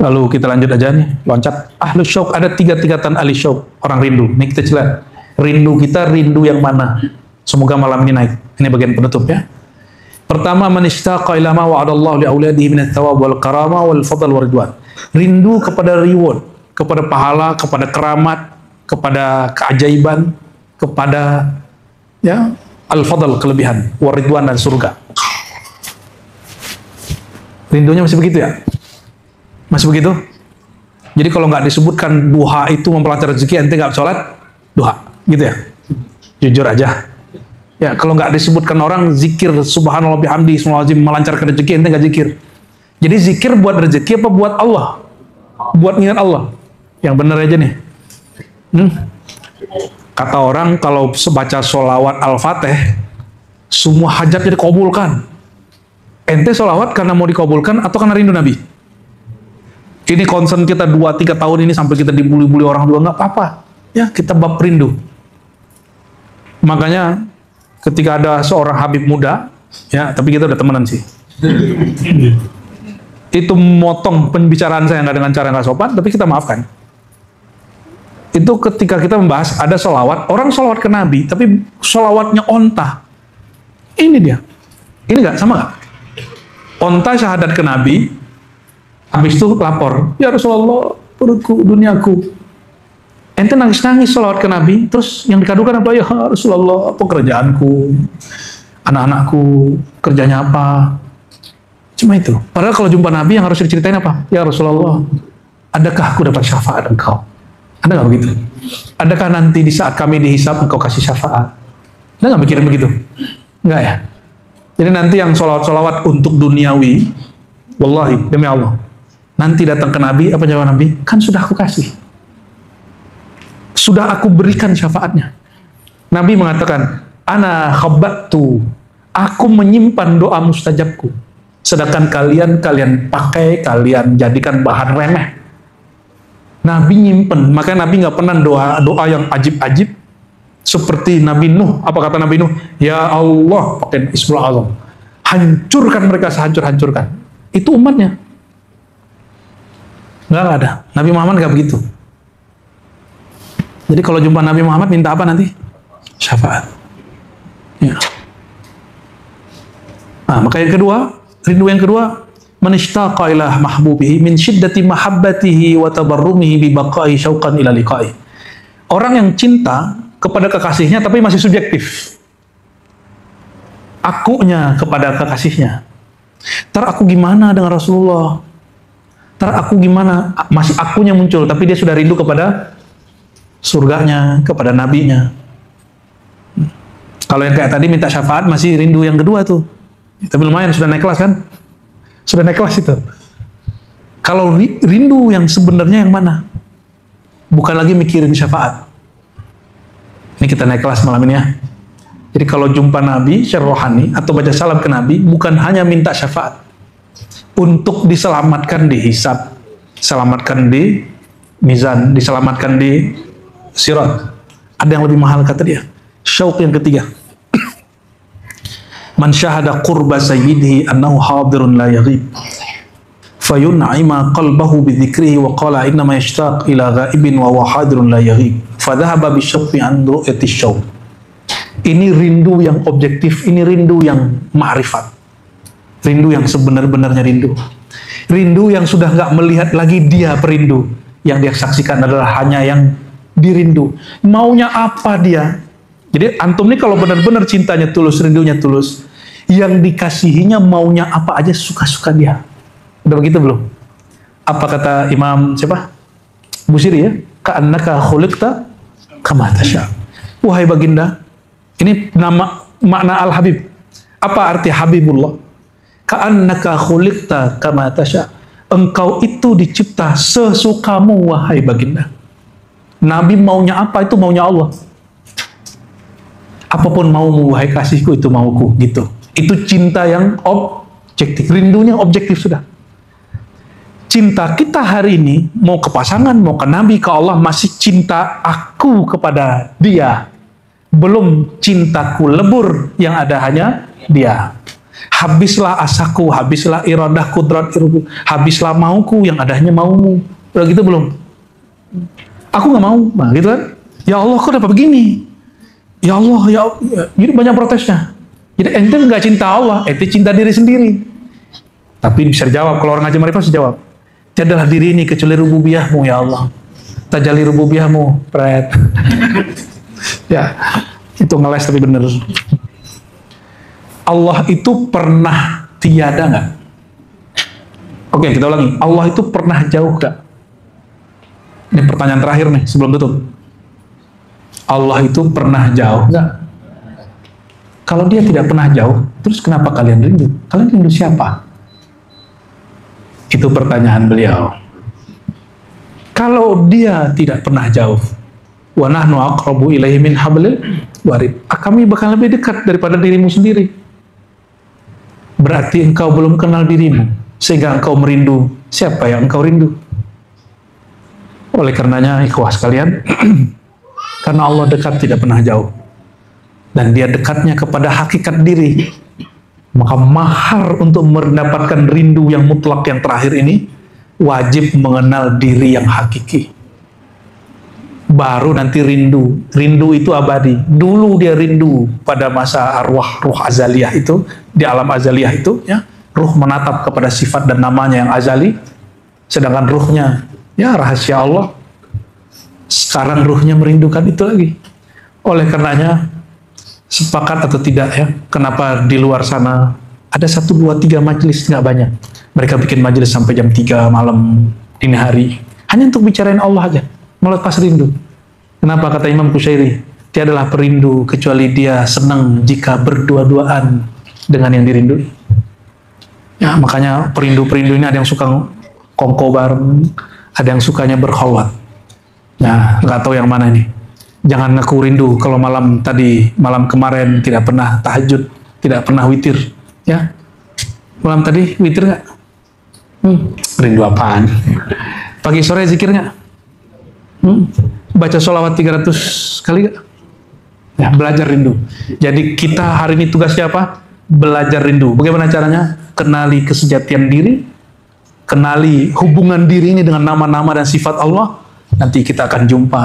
Lalu kita lanjut aja nih, loncat. Ahlu syauq, ada 3 tingkatan ahli syauq, orang rindu. Ini kita jelas. Rindu kita, rindu yang mana? Semoga malam ini naik. Ini bagian penutup ya. Pertama, man ishtaqa ila ma wa'adallahu li auladihi min ats-tsawab wal karamah wal fadl wal ridwan. Rindu kepada reward, kepada pahala, kepada keramat, kepada keajaiban, kepada ya al-fadl, kelebihan, wal ridwan, dan surga. Rindunya masih begitu ya? Masih begitu? Jadi kalau nggak disebutkan duha itu memperlancar rezeki, ente nggak sholat duha, gitu ya? Jujur aja. Ya, kalau nggak disebutkan orang zikir subhanallah bihamdi subhanallah melancarkan rezeki, ente nggak zikir. Jadi zikir buat rezeki apa buat Allah? Buat ingat Allah. Yang benar aja nih. Kata orang kalau baca sholawat al-fatih, semua hajatnya dikabulkan. Ente sholawat karena mau dikabulkan atau karena rindu Nabi? Ini concern kita 2-3 tahun ini sampai kita dibully-bully orang tua, nggak apa-apa. Ya, kita bab rindu. Makanya ketika ada seorang Habib muda, ya, tapi kita udah temenan sih. Itu motong pembicaraan saya nggak dengan cara nggak sopan, tapi kita maafkan. Itu ketika kita membahas ada sholawat, orang sholawat ke Nabi, tapi sholawatnya onta. Ini dia. Ini nggak sama nggak? Onta syahadat ke Nabi, habis itu lapor, ya Rasulullah, perutku, duniaku. Ente nangis-nangis sholawat ke Nabi, terus yang dikadukan apa? Ya Rasulullah, pekerjaanku, anak-anakku, kerjanya apa? Cuma itu. Padahal kalau jumpa Nabi yang harus diceritain apa? Ya Rasulullah, adakah aku dapat syafaat engkau? Ada nggak begitu? Adakah nanti di saat kami dihisab engkau kasih syafaat? Ada nggak mikirin begitu? Enggak ya? Jadi nanti yang sholawat-sholawat untuk duniawi, wallahi, demi Allah, nanti datang ke Nabi, apa jawab Nabi? Kan sudah aku kasih. Sudah aku berikan syafaatnya. Nabi mengatakan, ana khabbatu, aku menyimpan doa mustajabku. Sedangkan kalian pakai, kalian jadikan bahan remeh. Nabi nyimpen, makanya Nabi nggak pernah doa yang ajib-ajib seperti Nabi Nuh. Apa kata Nabi Nuh? Ya Allah, pakai Ismul Azam, hancurkan mereka sehancur-hancurkan. Itu umatnya. Nggak ada. Nabi Muhammad nggak begitu. Jadi kalau jumpa Nabi Muhammad minta apa nanti? Syafaat. Ya. Nah, maka yang kedua, rindu yang kedua, man ishtaqa ila mahbubihi min syiddati mahabbatihi wa tabarrumihi bi baqa'i syauqan ila liqa'i. Orang yang cinta kepada kekasihnya tapi masih subjektif. Akunya kepada kekasihnya. Ntar aku gimana dengan Rasulullah? Ntar aku gimana? Masih akunya muncul, tapi dia sudah rindu kepada surganya, kepada nabinya. Kalau yang kayak tadi minta syafaat masih rindu yang kedua tuh. Tapi lumayan, sudah naik kelas kan? Sudah naik kelas itu. Kalau rindu yang sebenarnya yang mana? Bukan lagi mikirin syafaat. Ini kita naik kelas malam ini ya. Jadi kalau jumpa Nabi secara rohani atau baca salam ke Nabi, bukan hanya minta syafaat. Untuk diselamatkan di hisab, diselamatkan di mizan, diselamatkan di sirat. Ada yang lebih mahal kata dia. Syauq yang ketiga. Man syahada qurba sayyidihi annahu hadirun la yaghib. Fayun'ima qalbahu bidzikrihi wa qala innama yashtaq ila ghaibin wa huwa hadirun la yaghib. Fadhahaba bisyauqi an ru'yati syauq. Ini rindu yang objektif, ini rindu yang ma'rifat. Rindu yang sebenar-benarnya rindu. Rindu yang sudah nggak melihat lagi dia perindu. Yang dia saksikan adalah hanya yang dirindu. Maunya apa dia? Jadi antum nih kalau benar-benar cintanya tulus, rindunya tulus, yang dikasihinya maunya apa aja suka-suka dia. Udah begitu belum? Apa kata Imam siapa? Busiri ya? Ka'annaka khuliqta kama tasya. Wahai baginda, ini nama makna Al-Habib. Apa arti Habibullah? Ka'annaka khuliqta kama tasya. Engkau itu dicipta sesukamu, wahai baginda. Nabi maunya apa? Itu maunya Allah. Apapun maumu, wahai kasihku, itu mauku, gitu. Itu cinta yang objektif. Rindunya objektif sudah. Cinta kita hari ini, mau ke pasangan, mau ke Nabi, ke Allah, masih cinta aku kepada dia. Belum cintaku lebur, yang ada hanya dia. Habislah asaku, habislah iradah kudrat irbu, habislah mauku, yang ada hanya maumu. Udah gitu belum? Aku nggak mau, nah gitu kan? Ya Allah, kok dapat begini? Ya Allah, ya Allah. Jadi banyak protesnya. Jadi ente nggak cinta Allah, ente cinta diri sendiri. Tapi bisa dijawab, kalau orang ngaji marifat bisa jawab. Tiadalah diri ini kecuali rububiyahmu, ya Allah. Tajalli rububiyahmu, pret. Ya, itu ngeles tapi bener. Allah itu pernah tiada nggak? Oke, kita ulangi. Allah itu pernah jauh nggak? Ini pertanyaan terakhir nih sebelum tutup. Allah itu pernah jauh nggak? Kalau dia tidak pernah jauh, terus kenapa kalian rindu? Kalian rindu siapa? Itu pertanyaan beliau. Kalau dia tidak pernah jauh, wa nahnu aqrabu ilaihi min hablil warid. Kami bakal lebih dekat daripada dirimu sendiri. Berarti engkau belum kenal dirimu, sehingga engkau merindu siapa yang engkau rindu. Oleh karenanya, ikhwah sekalian, karena Allah dekat tidak pernah jauh, dan dia dekatnya kepada hakikat diri, maka mahar untuk mendapatkan rindu yang mutlak yang terakhir ini, wajib mengenal diri yang hakiki. Baru nanti rindu. Rindu itu abadi. Dulu dia rindu pada masa arwah, ruh azaliyah itu, di alam azaliyah itu, ya, ruh menatap kepada sifat dan namanya yang azali, sedangkan ruhnya, ya, rahasia Allah. Sekarang ruhnya merindukan itu lagi. Oleh karenanya, sepakat atau tidak ya, kenapa di luar sana ada 1, 2, 3 majelis, nggak banyak. Mereka bikin majelis sampai jam 3 malam, dini hari, hanya untuk bicarain Allah aja, melepas rindu. Kenapa kata Imam Kusyairi? Tiadalah perindu kecuali dia senang jika berdua-duaan dengan yang dirindui. Ya, makanya perindu-perindu ini ada yang suka kongko bareng, ada yang sukanya berkholwat. Nah, nggak tahu yang mana ini. Jangan ngaku rindu kalau malam kemarin tidak pernah tahajud, tidak pernah witir, ya. Malam tadi witir nggak? Rindu apaan? Pagi sore zikir nggak? Baca sholawat 300 kali nggak? Ya, belajar rindu. Jadi kita hari ini tugasnya apa? Belajar rindu. Bagaimana caranya? Kenali kesejatian diri, kenali hubungan diri ini dengan nama-nama dan sifat Allah. Nanti kita akan jumpa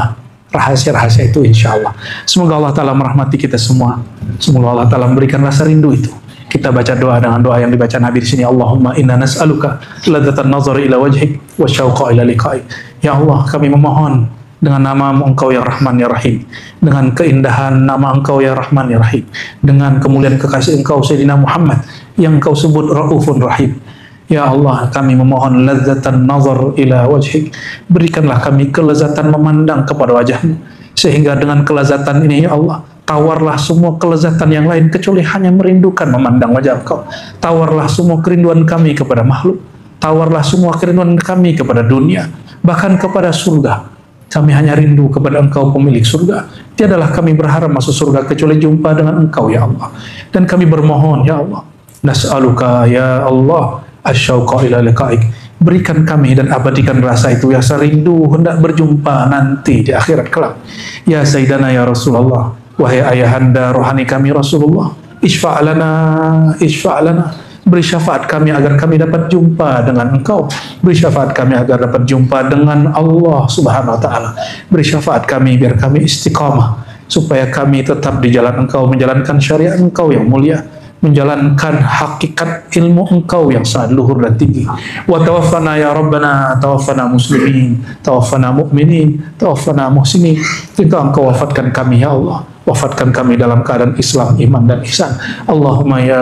rahasia-rahasia itu insya Allah. Semoga Allah Ta'ala merahmati kita semua. Semoga Allah Ta'ala memberikan rasa rindu itu. Kita baca doa dengan doa yang dibaca Nabi di sini. Allahumma inna nas'aluka ladzatan nazar ila wajhik wa syauqa ila liqa'ik. Ya Allah, kami memohon dengan nama Engkau ya Rahman ya Rahim, dengan keindahan nama Engkau ya Rahman ya Rahim, dengan kemuliaan kekasih Engkau Sayyidina Muhammad yang Engkau sebut Raufun Rahim. Ya Allah, kami memohon ladzatan nazar ila wajhik. Berikanlah kami kelezatan memandang kepada wajah-Mu, sehingga dengan kelezatan ini ya Allah, tawarlah semua kelezatan yang lain kecuali hanya merindukan memandang wajah Engkau. Tawarlah semua kerinduan kami kepada makhluk, tawarlah semua kerinduan kami kepada dunia, bahkan kepada surga. Kami hanya rindu kepada Engkau pemilik surga. Tiadalah kami berharap masuk surga kecuali jumpa dengan Engkau ya Allah. Dan kami bermohon ya Allah, nas'aluka ya Allah asyauqa ila liqa'ik. Berikan kami dan abadikan rasa itu ya rindu hendak berjumpa nanti di akhirat kelak. Ya Sayyidana ya Rasulullah, wahai ayahanda rohani kami Rasulullah, isfa'lana, beri syafaat kami agar kami dapat jumpa dengan Engkau. Beri syafaat kami agar dapat jumpa dengan Allah Subhanahu wa Ta'ala. Beri syafaat kami biar kami istiqamah, supaya kami tetap di jalan Engkau, menjalankan syariat Engkau yang mulia. menjalankan hakikat ilmu Engkau yang sangat luhur dan tinggi. Wa tawaffana ya Rabbana, tawaffana muslimin, tawaffana mu'minin, tawaffana muhsinin. Engkau wafatkan kami ya Allah, wafatkan kami dalam keadaan Islam, iman dan ihsan. Allahumma ya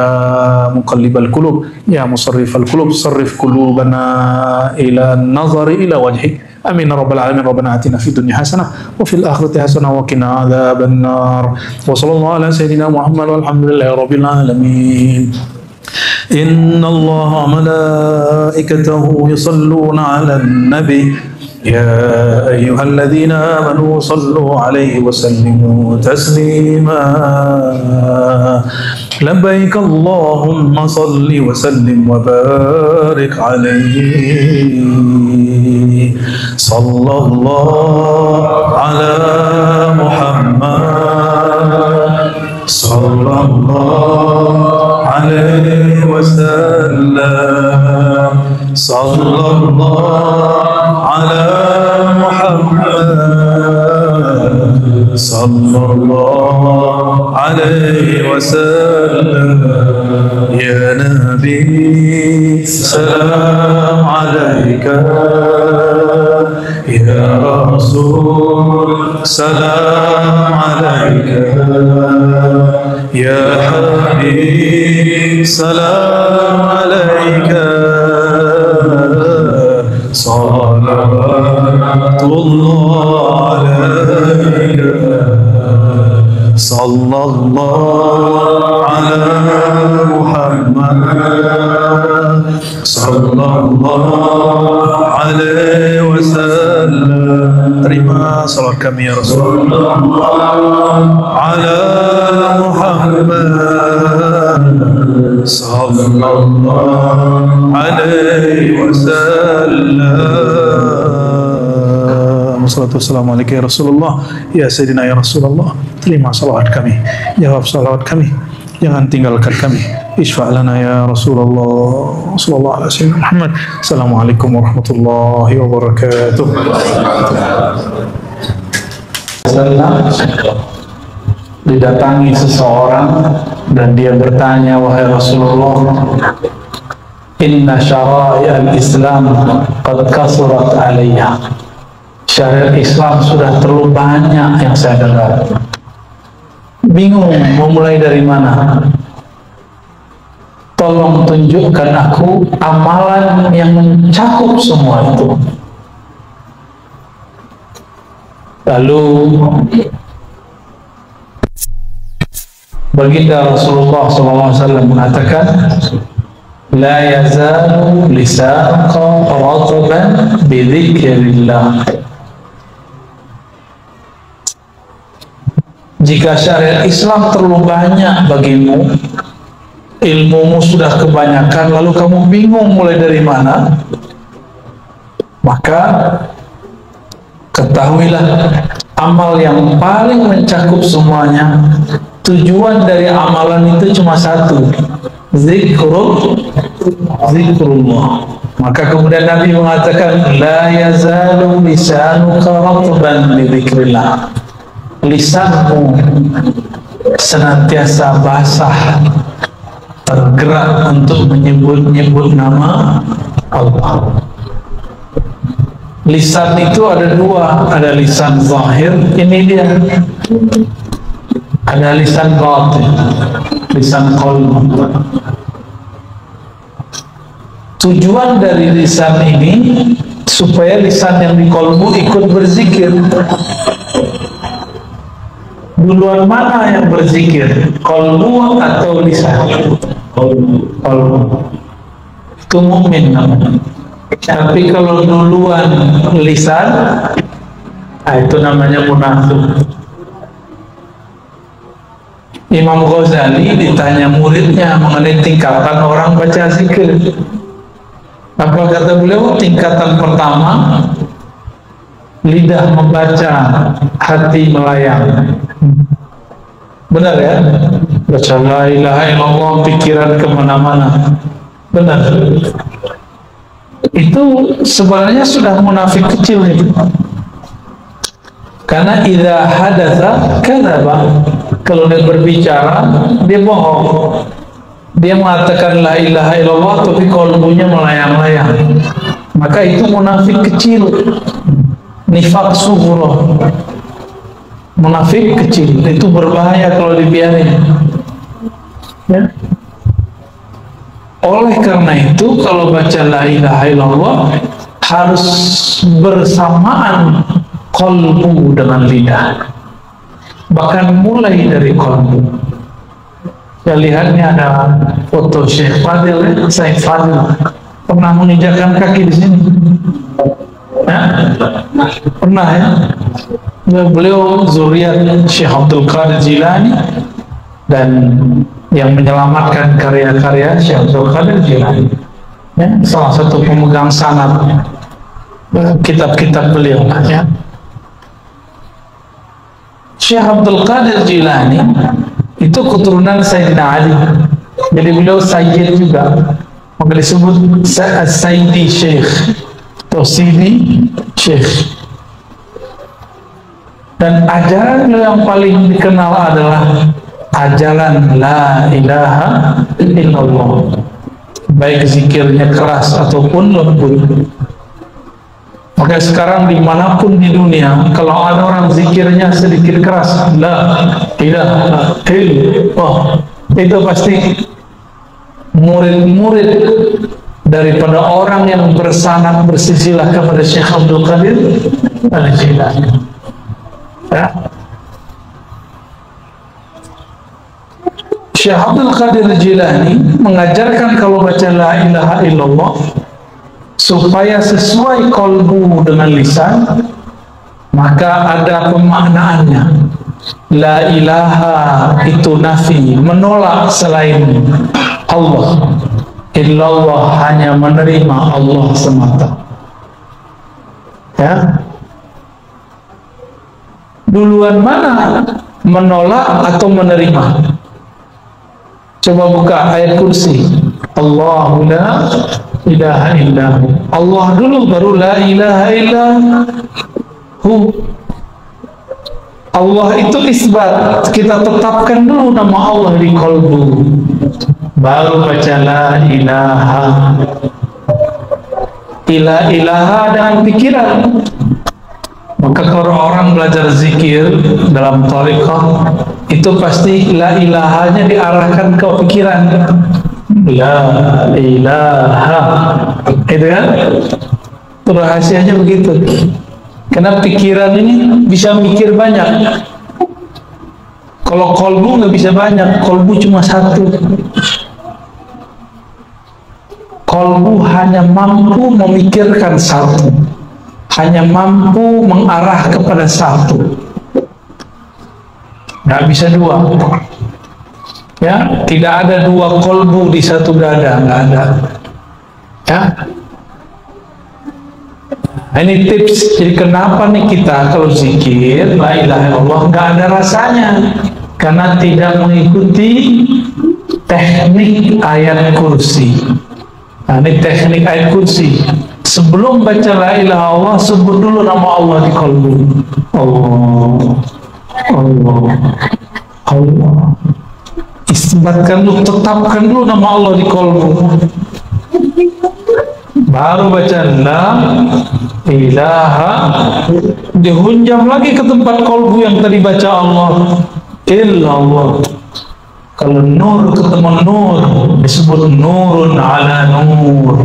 muqallibal qulub, ya musarrifal qulub, sarrif qulubana ila nazari ila wajhik. Amin ya rabbal alamin. Rabbana atina fid dunya hasanah wa fil akhirati hasanah wa qina adzaban nar. Wa sallallahu ala sayyidina Muhammad walhamdulillahi rabbil alamin. Inna Allaha wa malaikatahu yusalluna 'alan nabi ya ayyuhalladzina amanu sallu 'alaihi wa sallimu taslima. Labbaik Allahumma salli wa sallim wa barik 'alaihi. Sallallahu ala Muhammad sallallahu alaihi wasallam. Sallallahu ala Muhammad sallallahu alaihi wasallam. Ya Nabi salam alaika, ya Rasul salam alaika, ya Habib salam alaika. Salawatullah alaika. Sallallahu ala Muhammad sallallahu alaihi wasallam. Terima salat kami ya Rasulullah. Ala Muhammad sallallahu alaihi wasallam. Wassalatu wassalamu alaika ya Rasulullah, ya Sayyidina ya Rasulullah. Terima salawat kami, jawab salawat kami, jangan tinggalkan kami. Isfa' lana ya Rasulullah. Sallallahu alaihi wasallam. Muhammad. Assalamualaikum warahmatullahi wabarakatuh. Didatangi seseorang dan dia bertanya, wahai Rasulullah, inna syara'i al-Islam qad kasurat alayya. Syariat Islam sudah terlalu banyak yang saya dengar. Bingung mau mulai dari mana. Tolong tunjukkan aku amalan yang mencakup semua itu. Lalu baginda Rasulullah SAW mengatakan, la yazalu lisanuka rataban bidzikrillah. Jika syariat Islam terlalu banyak bagimu, ilmumu sudah kebanyakan, lalu kamu bingung mulai dari mana, maka ketahuilah amal yang paling mencakup semuanya, tujuan dari amalan itu cuma satu, zikrullah. Maka kemudian Nabi mengatakan, la yazalu lisanuka ratban bi dzikrillah. Lisanmu senantiasa basah, tergerak untuk menyebut-nyebut nama Allah. Lisan itu ada dua, ada lisan zahir, ini dia. Ada lisan batin, lisan qalb. Tujuan dari lisan ini supaya lisan yang di qalbu ikut berzikir. Duluan mana yang berzikir, qalbu atau lisan? Qalbu. Itu mukmin namanya. Tapi kalau duluan lisan, itu namanya munafik. Imam Ghazali ditanya muridnya mengenai tingkatan orang baca zikir. Apa kata beliau? Tingkatan pertama, lidah membaca, hati melayang. Benar ya? Baca la ilaha illallah, pikiran kemana-mana. Benar. Itu sebenarnya sudah munafik kecil itu. Karena idza hadatsa kadzaba, kalau dia berbicara dia bohong. Dia mengatakan la ilaha illallah tapi kalbunya melayang-layang, maka itu munafik kecil, nifaq sughra. Munafik kecil itu berbahaya kalau dibiarin, ya. Oleh karena itu kalau baca la ilaha illallah harus bersamaan kalbu dengan lidah, bahkan mulai dari kalbu. Saya lihatnya ada foto Syekh Fadil, Syekh Fadil pernah menginjakkan kaki di sini, ya? Pernah, ya? Beliau zuriat Syekh Abdul Qadir Jilani, dan yang menyelamatkan karya-karya Syekh Abdul Qadir Jilani, ya? Salah satu pemegang sanad kitab-kitab beliau, ya. Syekh Abdul Qadir Jilani itu keturunan Sayyidina Ali, jadi beliau Sayyid juga, maka disebut Sayyidi Syekh atau Sidi Syekh. Dan ajaran yang paling dikenal adalah ajaran la ilaha illallah, baik zikirnya keras ataupun lembut. Maka sekarang dimanapun di dunia, kalau ada orang zikirnya sedikit keras, la ilaha illallah, itu pasti murid-murid daripada orang yang bersanad bersilsilah kepada Syekh Abdul Qadir Al-Jilani, ya. Syekh Abdul Qadir Jilani mengajarkan kalau baca la ilaha illallah supaya sesuai kalbu dengan lisan, maka ada pemaknaannya. La ilaha itu nafi, menolak selain Allah. Illallah hanya menerima Allah semata, ya. Duluan mana, menolak atau menerima? Coba buka ayat kursi. Allahu la ilaha illahu. Allah dulu baru la ilaha illahu. Allah itu isbat, kita tetapkan dulu nama Allah di kalbu, baru baca la ilaha. Ilaha dengan pikiran. Maka kalau orang belajar zikir dalam thariqah, itu pasti la ilahanya diarahkan ke pikiran. La ilaha, itu kan? Itu rahasianya begitu. Karena pikiran ini bisa mikir banyak. Kalau kolbu nggak bisa banyak, kolbu cuma satu. Kolbu hanya mampu memikirkan satu, hanya mampu mengarah kepada satu, nggak bisa dua. Ya, tidak ada dua kolbu di satu dada, nggak ada. Ya, ini tips. Jadi kenapa nih kita kalau zikir la ilaha illallah nggak ada rasanya? Karena tidak mengikuti teknik ayat kursi. Nah, ini teknik ayat kursi. Sebelum baca la ilaha illallah, sebut dulu nama Allah di kalbu. Allah, Allah, Allah. Isbatkan dulu, tetapkan dulu nama Allah di kalbu. Baru baca la ilaha, dihunjam lagi ke tempat kalbu yang tadi baca Allah illallah. Kalau nur ketemu nur, disebut nurun ala nur.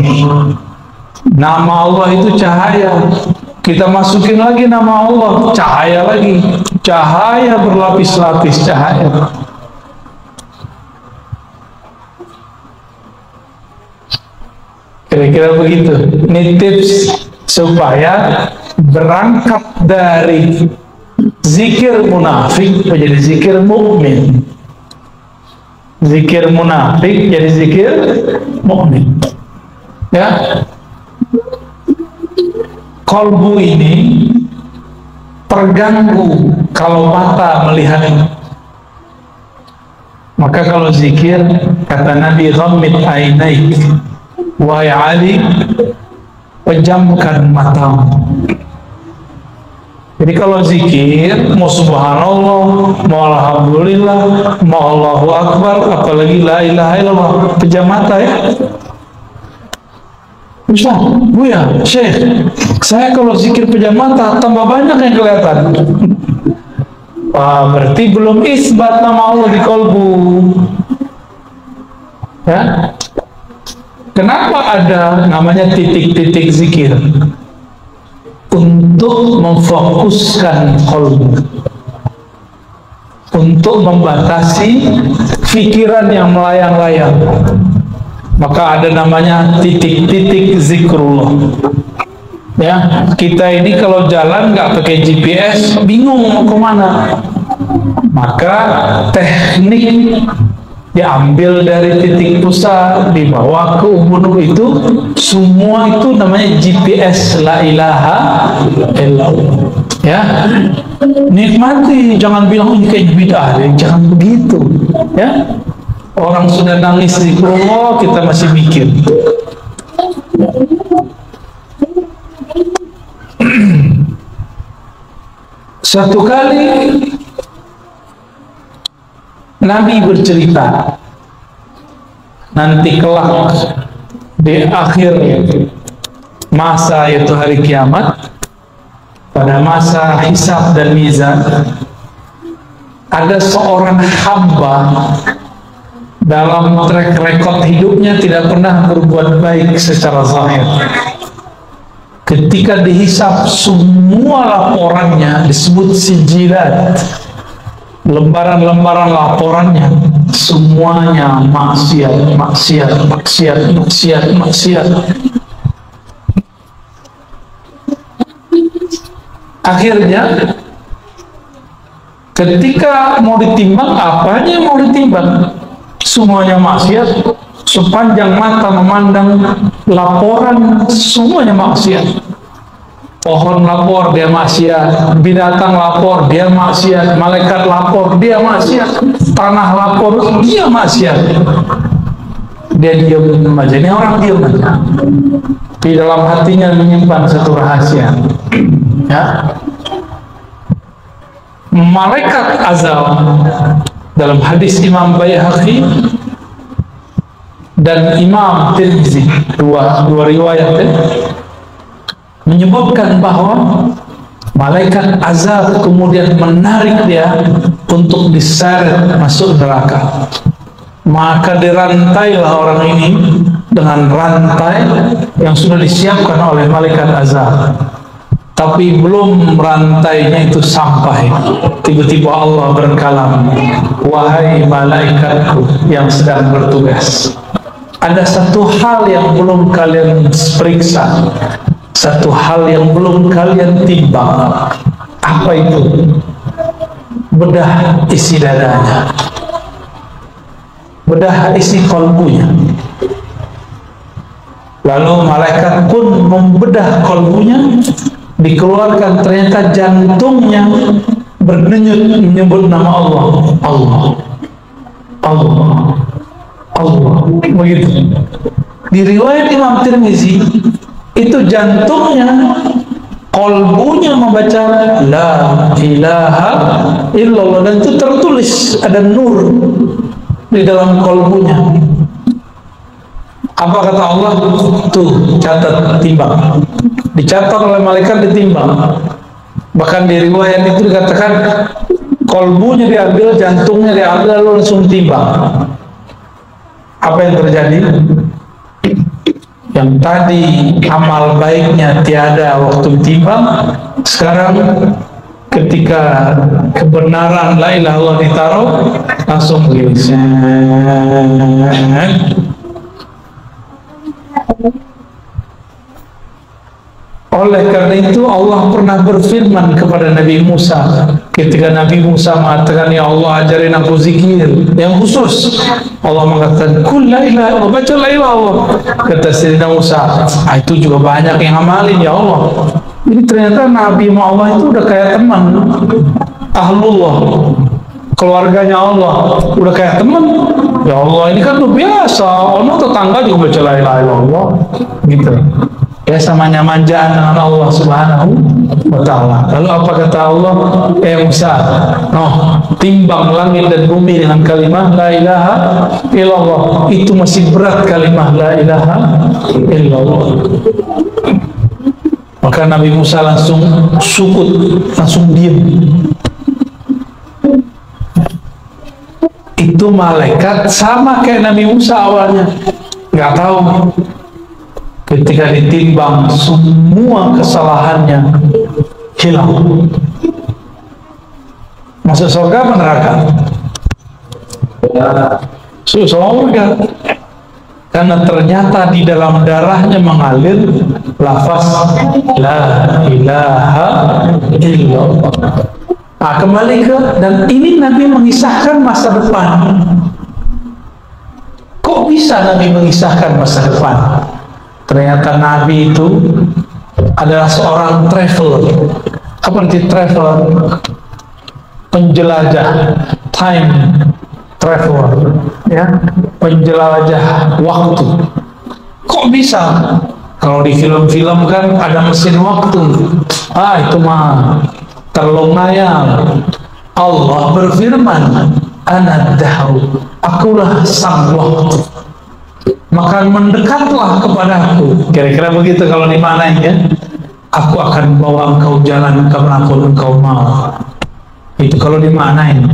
Nama Allah itu cahaya, kita masukin lagi nama Allah, cahaya lagi, cahaya berlapis-lapis cahaya. Kira-kira begitu. Ini tips supaya berangkat dari zikir munafik menjadi zikir mukmin. Zikir munafik jadi zikir mukmin. Ya. Kalbu ini terganggu kalau mata melihat. Maka kalau zikir, kata Nabi, ghammid ainaik, wahai Ali, pejamkan matamu. Jadi kalau zikir, mau subhanallah, mau alhamdulillah, mau Allahu akbar, apalagi la ilaha illallah, pejam mata ya. Ustaz, Buya, Syekh, saya kalau zikir pejam mata tambah banyak yang kelihatan. Wah, berarti belum isbat nama Allah di kolbu. Ya? Kenapa ada namanya titik-titik zikir? Untuk memfokuskan kolbu, untuk membatasi pikiran yang melayang-layang. Maka ada namanya titik-titik zikrullah. Ya, kita ini kalau jalan nggak pakai GPS, bingung mau kemana. Maka teknik diambil dari titik pusat dibawa ke ubun itu, semua itu namanya GPS la ilaha illallah. Ya, nikmati, jangan bilang ini kayak bid'ah, jangan begitu. Ya, orang sudah nangis di Allah, kita masih mikir. Satu kali Nabi bercerita, nanti kelak di akhir masa, yaitu hari kiamat, pada masa hisab dan mizan, ada seorang hamba dalam track record hidupnya tidak pernah berbuat baik secara zahir. Ketika dihisab, semua laporannya disebut sijilat, lembaran-lembaran laporannya semuanya maksiat, maksiat, maksiat, maksiat, maksiat. Akhirnya ketika mau ditimbang, apanya yang mau ditimbang? Semuanya maksiat. Sepanjang mata memandang laporan, semuanya maksiat. Pohon lapor, dia maksiat. Binatang lapor, dia maksiat. Malaikat lapor, dia maksiat. Tanah lapor, dia maksiat. Dia diam aja. Ini orang diam aja. Di dalam hatinya menyimpan satu rahasia. Ya. Malaikat azab, dalam hadis Imam Baihaqi dan Imam Tirmizi, dua riwayat menyebutkan bahwa malaikat azab kemudian menarik dia untuk diseret masuk neraka. Maka dirantailah orang ini dengan rantai yang sudah disiapkan oleh malaikat azab. Tapi belum rantainya itu sampai, tiba-tiba Allah berkalam, wahai malaikatku yang sedang bertugas, ada satu hal yang belum kalian periksa, satu hal yang belum kalian timbang. Apa itu? Bedah isi dadanya, bedah isi kolbunya. Lalu malaikat pun membedah kolbunya, dikeluarkan, ternyata jantungnya berdenyut menyebut nama Allah, Allah, Allah, Allah, begitu. Di riwayat Imam Tirmizi itu jantungnya, kolbunya membaca la ilaha illallah, dan itu tertulis, ada nur di dalam kolbunya. Apa kata Allah? Tuh, catat, timbang. Dicatat oleh malaikat, ditimbang. Bahkan di riwayat itu dikatakan kolbunya diambil, jantungnya diambil, lalu langsung timbang. Apa yang terjadi? Yang tadi amal baiknya tiada waktu ditimbang, sekarang ketika kebenaran la ilaha illallah ditaruh, langsung begini. Oleh karena itu Allah pernah berfirman kepada Nabi Musa ketika Nabi Musa mengatakan, ya Allah ajarin aku zikir yang khusus. Allah mengatakan kul la ilaha illallah, baca la ilaha illallah. Kata Sayyidina Musa, itu juga banyak yang amalin ya Allah. Jadi ternyata Nabi Allah itu udah kayak teman ahlullah, keluarganya Allah, udah kayak teman. Ya Allah, ini kan luar biasa, Allah tetangga juga baca la ilaha illallah gitu. ya, sama manjaan dengan Allah Subhanahu wa Ta'ala. Lalu apa kata Allah? Musa, timbang langit dan bumi dengan kalimah la ilaha illallah. Itu masih berat kalimah la ilaha illallah. Maka Nabi Musa langsung sukut, langsung diam. Itu malaikat sama kayak Nabi Musa awalnya, nggak tahu. Ketika ditimbang, semua kesalahannya hilang. Masuk surga apa neraka? Surga. Karena ternyata di dalam darahnya mengalir lafaz la ilaha illallah. Nah, kembali ke, dan ini Nabi mengisahkan masa depan. Kok bisa Nabi mengisahkan masa depan? Ternyata Nabi itu adalah seorang traveler. Apa arti traveler? Penjelajah, time traveler, ya, penjelajah waktu. Kok bisa? Kalau di film-film kan ada mesin waktu. Itu mah terlongayang. Allah berfirman, ana dahru, akulah sang waktu, maka mendekatlah kepadaku. Kira-kira begitu kalau dimanain, ya. Aku akan bawa engkau jalan kemanapun engkau mau. Itu kalau dimanain.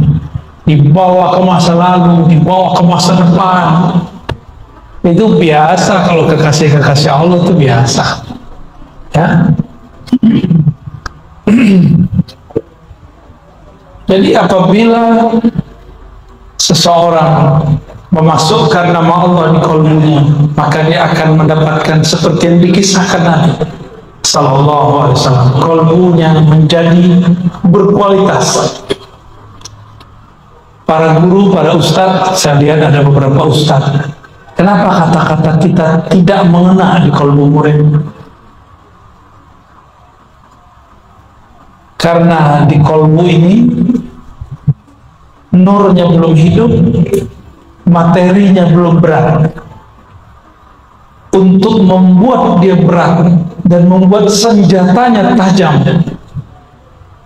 Dibawa ke masa lalu, dibawa ke masa depan. Itu biasa kalau kekasih-kekasih Allah, itu biasa, ya. Jadi apabila seseorang memasukkan nama Allah di kalbunya, maka dia akan mendapatkan seperti yang dikisahkan Nabi Sallallahu Alaihi Wasallam. Kalbunya menjadi berkualitas. Para guru, para ustadz, saya lihat ada beberapa ustadz. Kenapa kata-kata kita tidak mengena di kalbu murid? Karena di kalbu ini nurnya belum hidup, materinya belum berat. Untuk membuat dia berat dan membuat senjatanya tajam,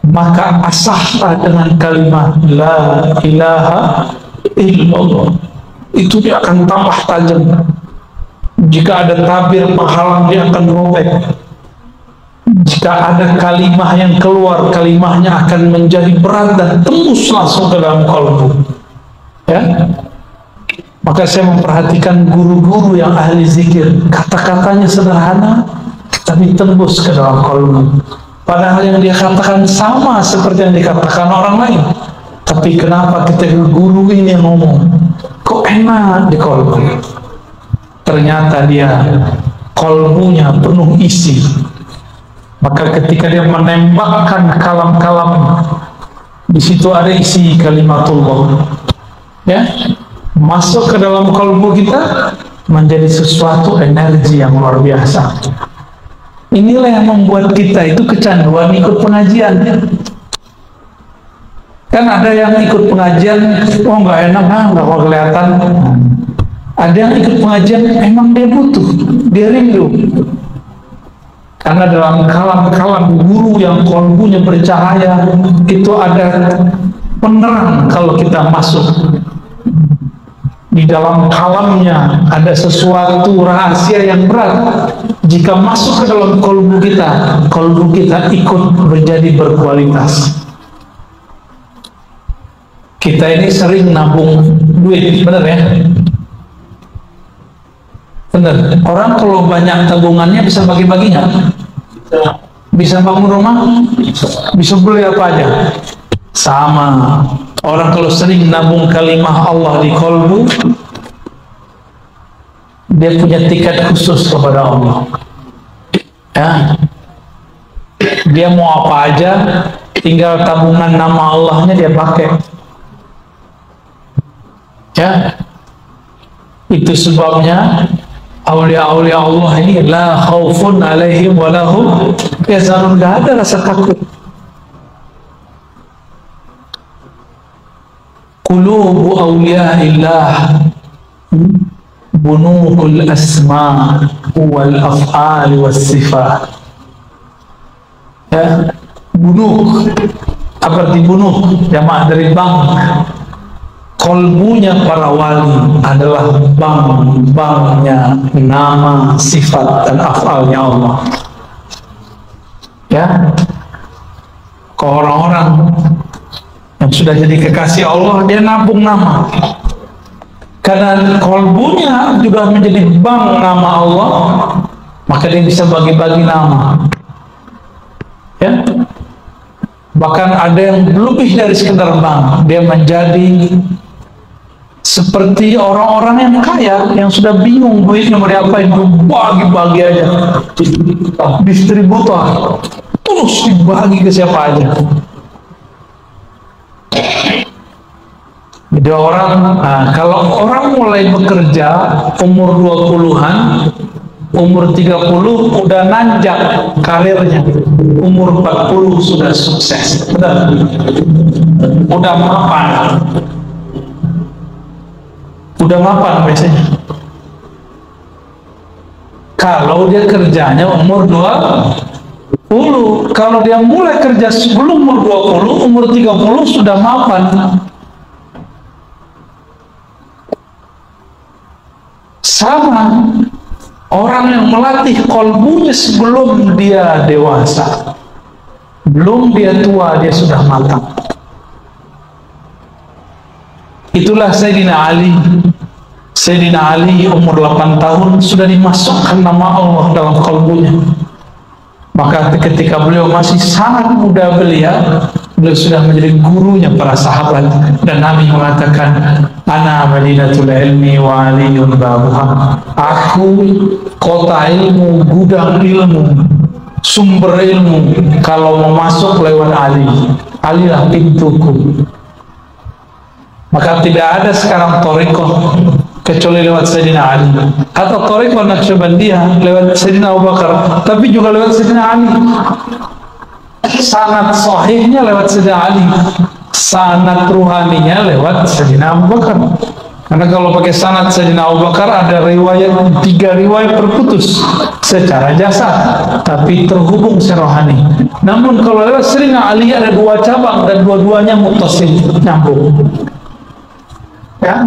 maka asahlah dengan kalimat la ilaha illallah. Itu dia akan tambah tajam. Jika ada tabir penghalang, dia akan robek. Jika ada kalimah yang keluar, kalimahnya akan menjadi berat dan tembus langsung ke dalam kalbu, ya. Maka saya memperhatikan guru-guru yang ahli zikir, kata-katanya sederhana tapi tembus ke dalam kalbu. Padahal yang dia katakan sama seperti yang dikatakan orang lain, tapi kenapa ketika guru ini ngomong kok enak di kalbu? Ternyata dia kalbunya penuh isi. Maka ketika dia menembakkan kalam-kalam, di situ ada isi kalimatullah, ya, masuk ke dalam kalbu kita, menjadi sesuatu energi yang luar biasa. Inilah yang membuat kita itu kecanduan ikut pengajian. Kan ada yang ikut pengajian, nggak enak, nggak mau kelihatan. Ada yang ikut pengajian, emang dia butuh, dia rindu. Karena dalam kalam-kalam guru yang kalbunya bercahaya, itu ada penerang. Kalau kita masuk di dalam kalamnya, ada sesuatu rahasia yang berat. Jika masuk ke dalam kalbu kita ikut menjadi berkualitas. Kita ini sering nabung duit, benar ya? Benar. Orang kalau banyak tabungannya bisa bagi-baginya, bisa bangun rumah, bisa beli apa aja. Sama. Orang kalau sering nabung kalimah Allah di kalbu, dia punya tiket khusus kepada Allah. Ya. Dia mau apa aja, tinggal tabungan nama Allahnya dia pakai. Ya. Itu sebabnya aulia-aulia Allah ini la khaufun alaihim wa lahum yahzanun, enggak ada rasa takut. Qulubu auliyaillah bunukul asma wal af'al was sifat. Ya, bunuk, apa arti bunuk? Jamaah dari bank. Kolbunya para wali adalah banknya nama, sifat dan af'alnya Allah. Ya, ke orang-orang yang sudah jadi kekasih Allah, dia nabung nama. Karena kolbunya juga menjadi bank nama Allah, maka dia bisa bagi-bagi nama. Ya, bahkan ada yang lebih dari sekedar bank, dia menjadi seperti orang-orang yang kaya yang sudah bingung duitnya mau diapain, bagi-bagi aja, distributor, terus dibagi ke siapa aja. Jadi kalau orang mulai bekerja umur 20-an, umur 30 udah nanjak karirnya, umur 40 sudah sukses, udah mapan biasanya. Kalau dia kerjanya umur 20, kalau dia mulai kerja sebelum umur 20, umur 30 sudah mapan. Sama orang yang melatih kolbunya sebelum dia dewasa, belum dia tua, dia sudah matang. Itulah Sayyidina Ali. Sayyidina Ali umur 8 tahun sudah dimasukkan nama Allah dalam kalbunya. Maka ketika beliau masih sangat muda, beliau sudah menjadi gurunya para sahabat, dan Nabi mengatakan, ana madinatul ilmi wa aliyun babuha. Aku kota ilmu, gudang ilmu, sumber ilmu. Kalau mau masuk lewat Ali, Alilah pintuku. Maka tidak ada sekarang thariqah kecuali lewat Sayyidina Ali, atau thariqah Naqsyabandiyah lewat Sayyidina Abu Bakar, tapi juga lewat Sayyidina Ali. Sanad sahihnya lewat Sayyidina Ali, sanad ruhaninya lewat Sayyidina Abu Bakar. Karena kalau pakai sanad Sayyidina Abu Bakar ada riwayat, 3 riwayat terputus secara jasad, tapi terhubung secara rohani. Namun kalau lewat Sayyidina Ali ada 2 cabang dan dua-duanya muttasil, nyambung. Ya,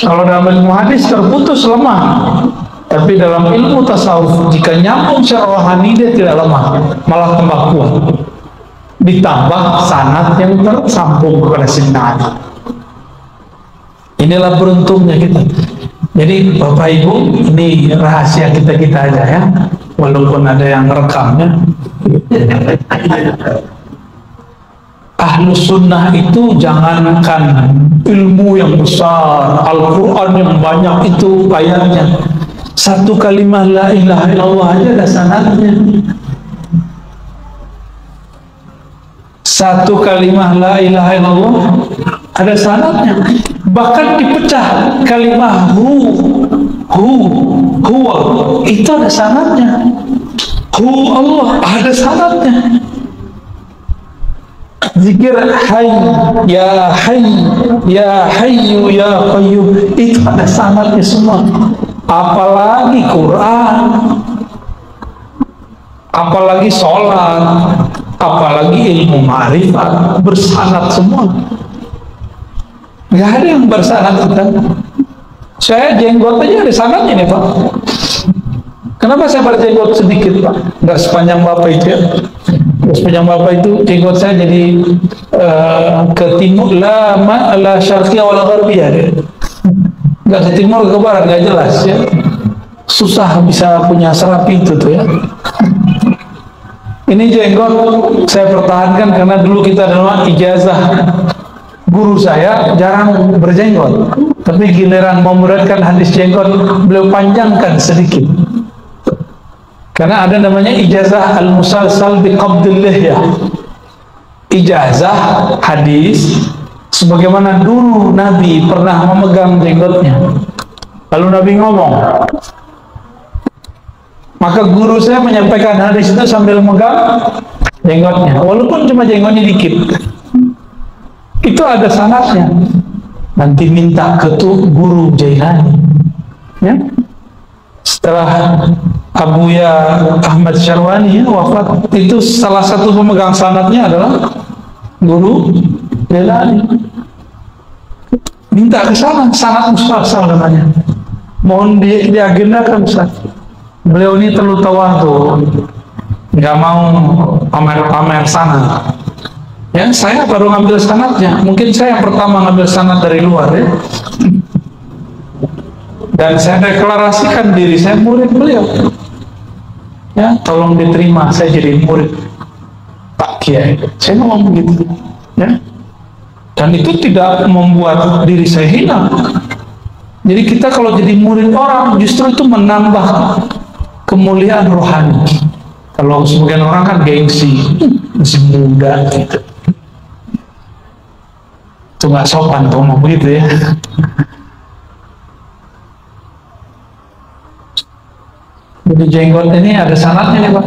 kalau dalam ilmu hadis terputus, lemah. Tapi dalam ilmu tasawuf, jika nyambung secara rohani, dia tidak lemah, malah tambah kuat. Ditambah sanad yang tersambung kepada Sayyidina Ali. Inilah beruntungnya kita. Jadi Bapak Ibu, ini rahasia kita aja ya, walaupun ada yang rekamnya. Ahlu sunnah itu jangankan ilmu yang besar, Al-Quran yang banyak itu ayatnya, satu kalimat la ilaha illallah aja ada sanadnya. Satu kalimat la ilaha illallah ada sanadnya. Bahkan dipecah kalimat huwa itu ada sanadnya. Allah ada sanadnya. Zikir hayy ya hayyu ya qayyum itu ada sanadnya semua. Apalagi Quran, apalagi sholat, apalagi ilmu ma'rifat, bersanad semua. Nggak ada yang bersanad kita. Saya jenggot aja ada sanadnya nih Pak. Kenapa saya berjenggot sedikit Pak? Nggak sepanjang Bapak itu ya. Sepanjang Bapak itu jenggot saya jadi ke timur, la syarqiyah wala gharbiyah, nggak ke timur ke barat, nggak jelas ya. Susah bisa punya serapi itu tuh ya. Ini jenggot saya pertahankan karena dulu kita adalah ijazah. Guru saya jarang berjenggot, tapi giliran memuridkan hadis jenggot, beliau panjangkan sedikit. Karena ada namanya ijazah al-musalsal biqabdil lihyah, ijazah hadis sebagaimana dulu Nabi pernah memegang jenggotnya, lalu Nabi ngomong, maka guru saya menyampaikan hadis itu sambil memegang jenggotnya, walaupun cuma jenggotnya dikit. Itu ada sanadnya. Nanti minta ke guru Jailani ya. setelah Abuya Ahmad Syarwani wafat, itu salah satu pemegang sanadnya adalah guru Jailani. Minta ke sana, sanad mustasal namanya. Mohon diagendakan Ustaz. Beliau ini terlalu tawadhu, nggak mau pamer-pamer sanad. Ya, saya baru ngambil sanadnya. Mungkin saya yang pertama ngambil sanad dari luar ya. Dan saya deklarasikan diri saya murid beliau. Ya, tolong diterima saya jadi murid Pak Kiai. Saya ngomong begitu. Ya. Dan itu tidak membuat diri saya hina. Jadi kita kalau jadi murid orang justru itu menambah kemuliaan rohani. Kalau sebagian orang kan gengsi, masih muda gitu. Itu nggak sopan tuh ngomong begitu ya. Jadi jenggot ini ada sanadnya nih Pak.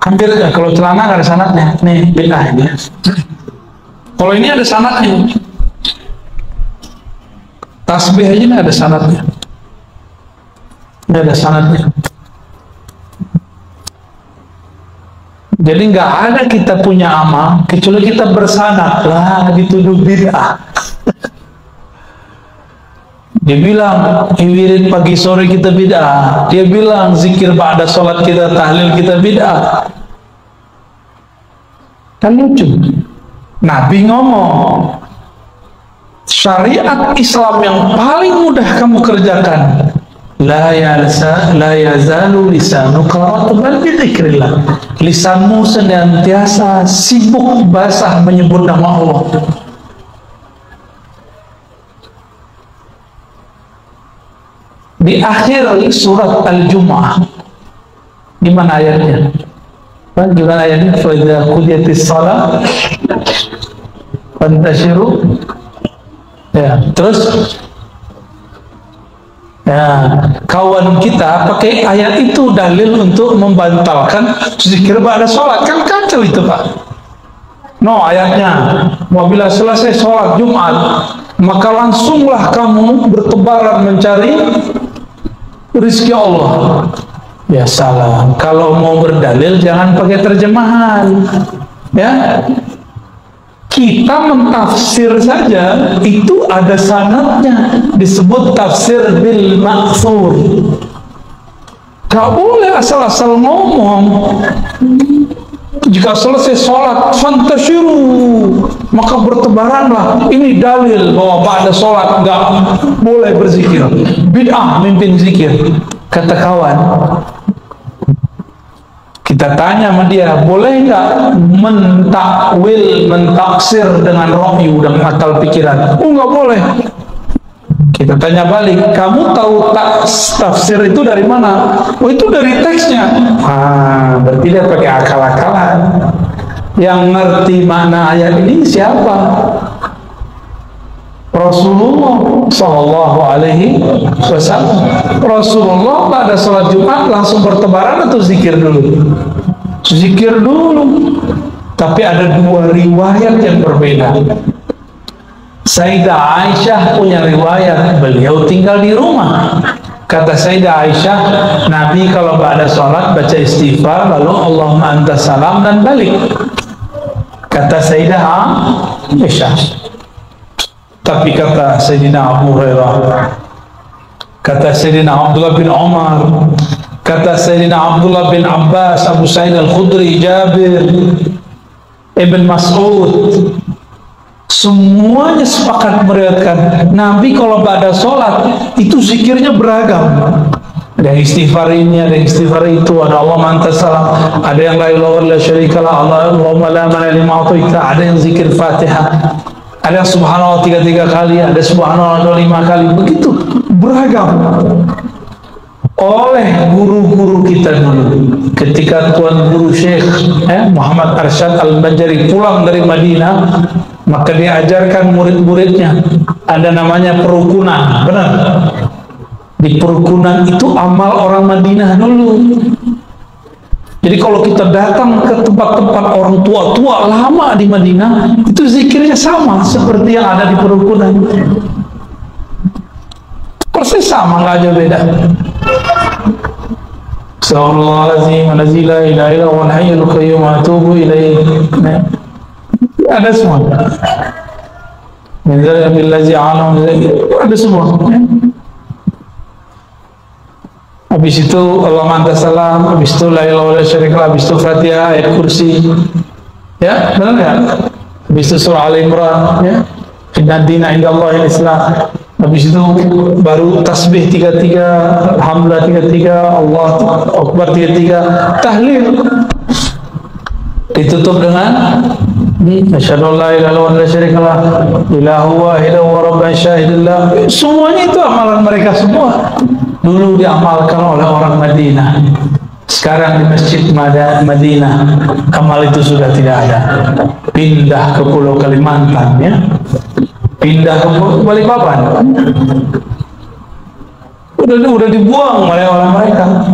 Hampir kalau celana nggak ada sanadnya. Nih beda ini. Kalau ini ada sanadnya. Tasbih aja nih ada sanadnya. Ini ada sanadnya. Jadi nggak ada kita punya amal kecuali kita bersanad lah dituduh bid'ah. Dia bilang wirid pagi sore kita bid'ah. Dia bilang zikir ba'da sholat kita, tahlil kita bid'ah. Kan lucu. Nabi ngomong syariat Islam yang paling mudah kamu kerjakan, la yazalu lisanuka ratban bi dzikrillah. Lisanmu senantiasa sibuk basah menyebut nama Allah. Di akhir surat Al-Jumu'ah, di mana ayatnya? Gimana ayatnya? Fa idza qudiyatis shalah fantashiru. Ya, terus ya, kawan kita pakai ayat itu dalil untuk membantalkan zikir ba'da sholat. Kan kacau itu Pak. No, ayatnya apabila selesai sholat Jumat maka langsunglah kamu bertebaran mencari rizki Allah. Ya salah. Kalau mau berdalil jangan pakai terjemahan. Ya, kita mentafsir saja itu ada sanadnya, disebut tafsir bil ma'thur. Gak boleh asal-asal ngomong. Jika selesai sholat fantashiru, maka bertebaranlah. Ini dalil bahwa pada sholat gak boleh berzikir. Bid'ah mimpin zikir. Kata kawan, kita tanya sama dia, boleh nggak mentakwil, mentaksir dengan rohyu dan akal pikiran? Oh nggak boleh. Kita tanya balik, kamu tahu tafsir itu dari mana? Oh itu dari teksnya. Ah, berarti dia pakai akal-akalan. Yang ngerti mana ayat ini siapa? Rasulullah Sallallahu Alaihi Wasallam. Rasulullah pada sholat Jumat langsung bertebaran atau zikir dulu? Zikir dulu. Tapi ada dua riwayat yang berbeda. Sayyidah Aisyah punya riwayat beliau tinggal di rumah. Kata Sayyidah Aisyah, Nabi kalau pada sholat baca istighfar lalu Allahumma anta salam dan balik. Kata Sayyidah Aisyah. Tapi kata Sayyidina Abu Hurairah, kata Sayyidina Abdullah bin Umar, kata Sayyidina Abdullah bin Abbas, Abu Sa'id Al-Khudri, Jabir, Ibn Mas'ud, semuanya sepakat meriwayatkan Nabi kalau pada sholat itu zikirnya beragam. Ada yang istighfar ini, ada yang istighfar itu, ada Allah mantas salam, ada yang la ilaha illa syarikalah, Allahumma la mana lima a'taita, ada yang zikir Fatihah, ada subhanallah 3 kali, ada subhanallah 5 kali, begitu beragam. Oleh guru-guru kita dulu, ketika Tuan Guru Syekh Muhammad Arsyad Al-Banjari pulang dari Madinah, maka dia ajarkan murid-muridnya ada namanya perukunan. Benar? Di perukunan itu amal orang Madinah dulu. Jadi kalau kita datang ke tempat-tempat orang tua-tua lama di Madinah, itu zikirnya sama seperti yang ada di perukunan. persis sama, nggak jauh beda. Astagfirullahaladzim, la ilaha illa huwal hayyul qayyum wa atubu ilaih. Ada semua. Ada semua. Habis itu Allah manta salam, habis itu la ilaha illa syarika, habis itu Fatihah, ayat kursi. Ya, benar nggak? Habis itu surah Al-Imran, ya. Inna dina indallahil Islam. Habis itu baru tasbih 33, alhamdulillah 33, Allah Akbar 33, tahlil. Ditutup dengan asyhadu an la ilaha illallah wa la syarika lah, ilahu wahidahu wa rabban syahidillah. Semuanya itu amalan mereka semua. Dulu diamalkan oleh orang Madinah. Sekarang di Masjid Madinah amal itu sudah tidak ada. Pindah ke Pulau Kalimantan, ya. Pindah ke Balikpapan. Udah dibuang oleh mereka.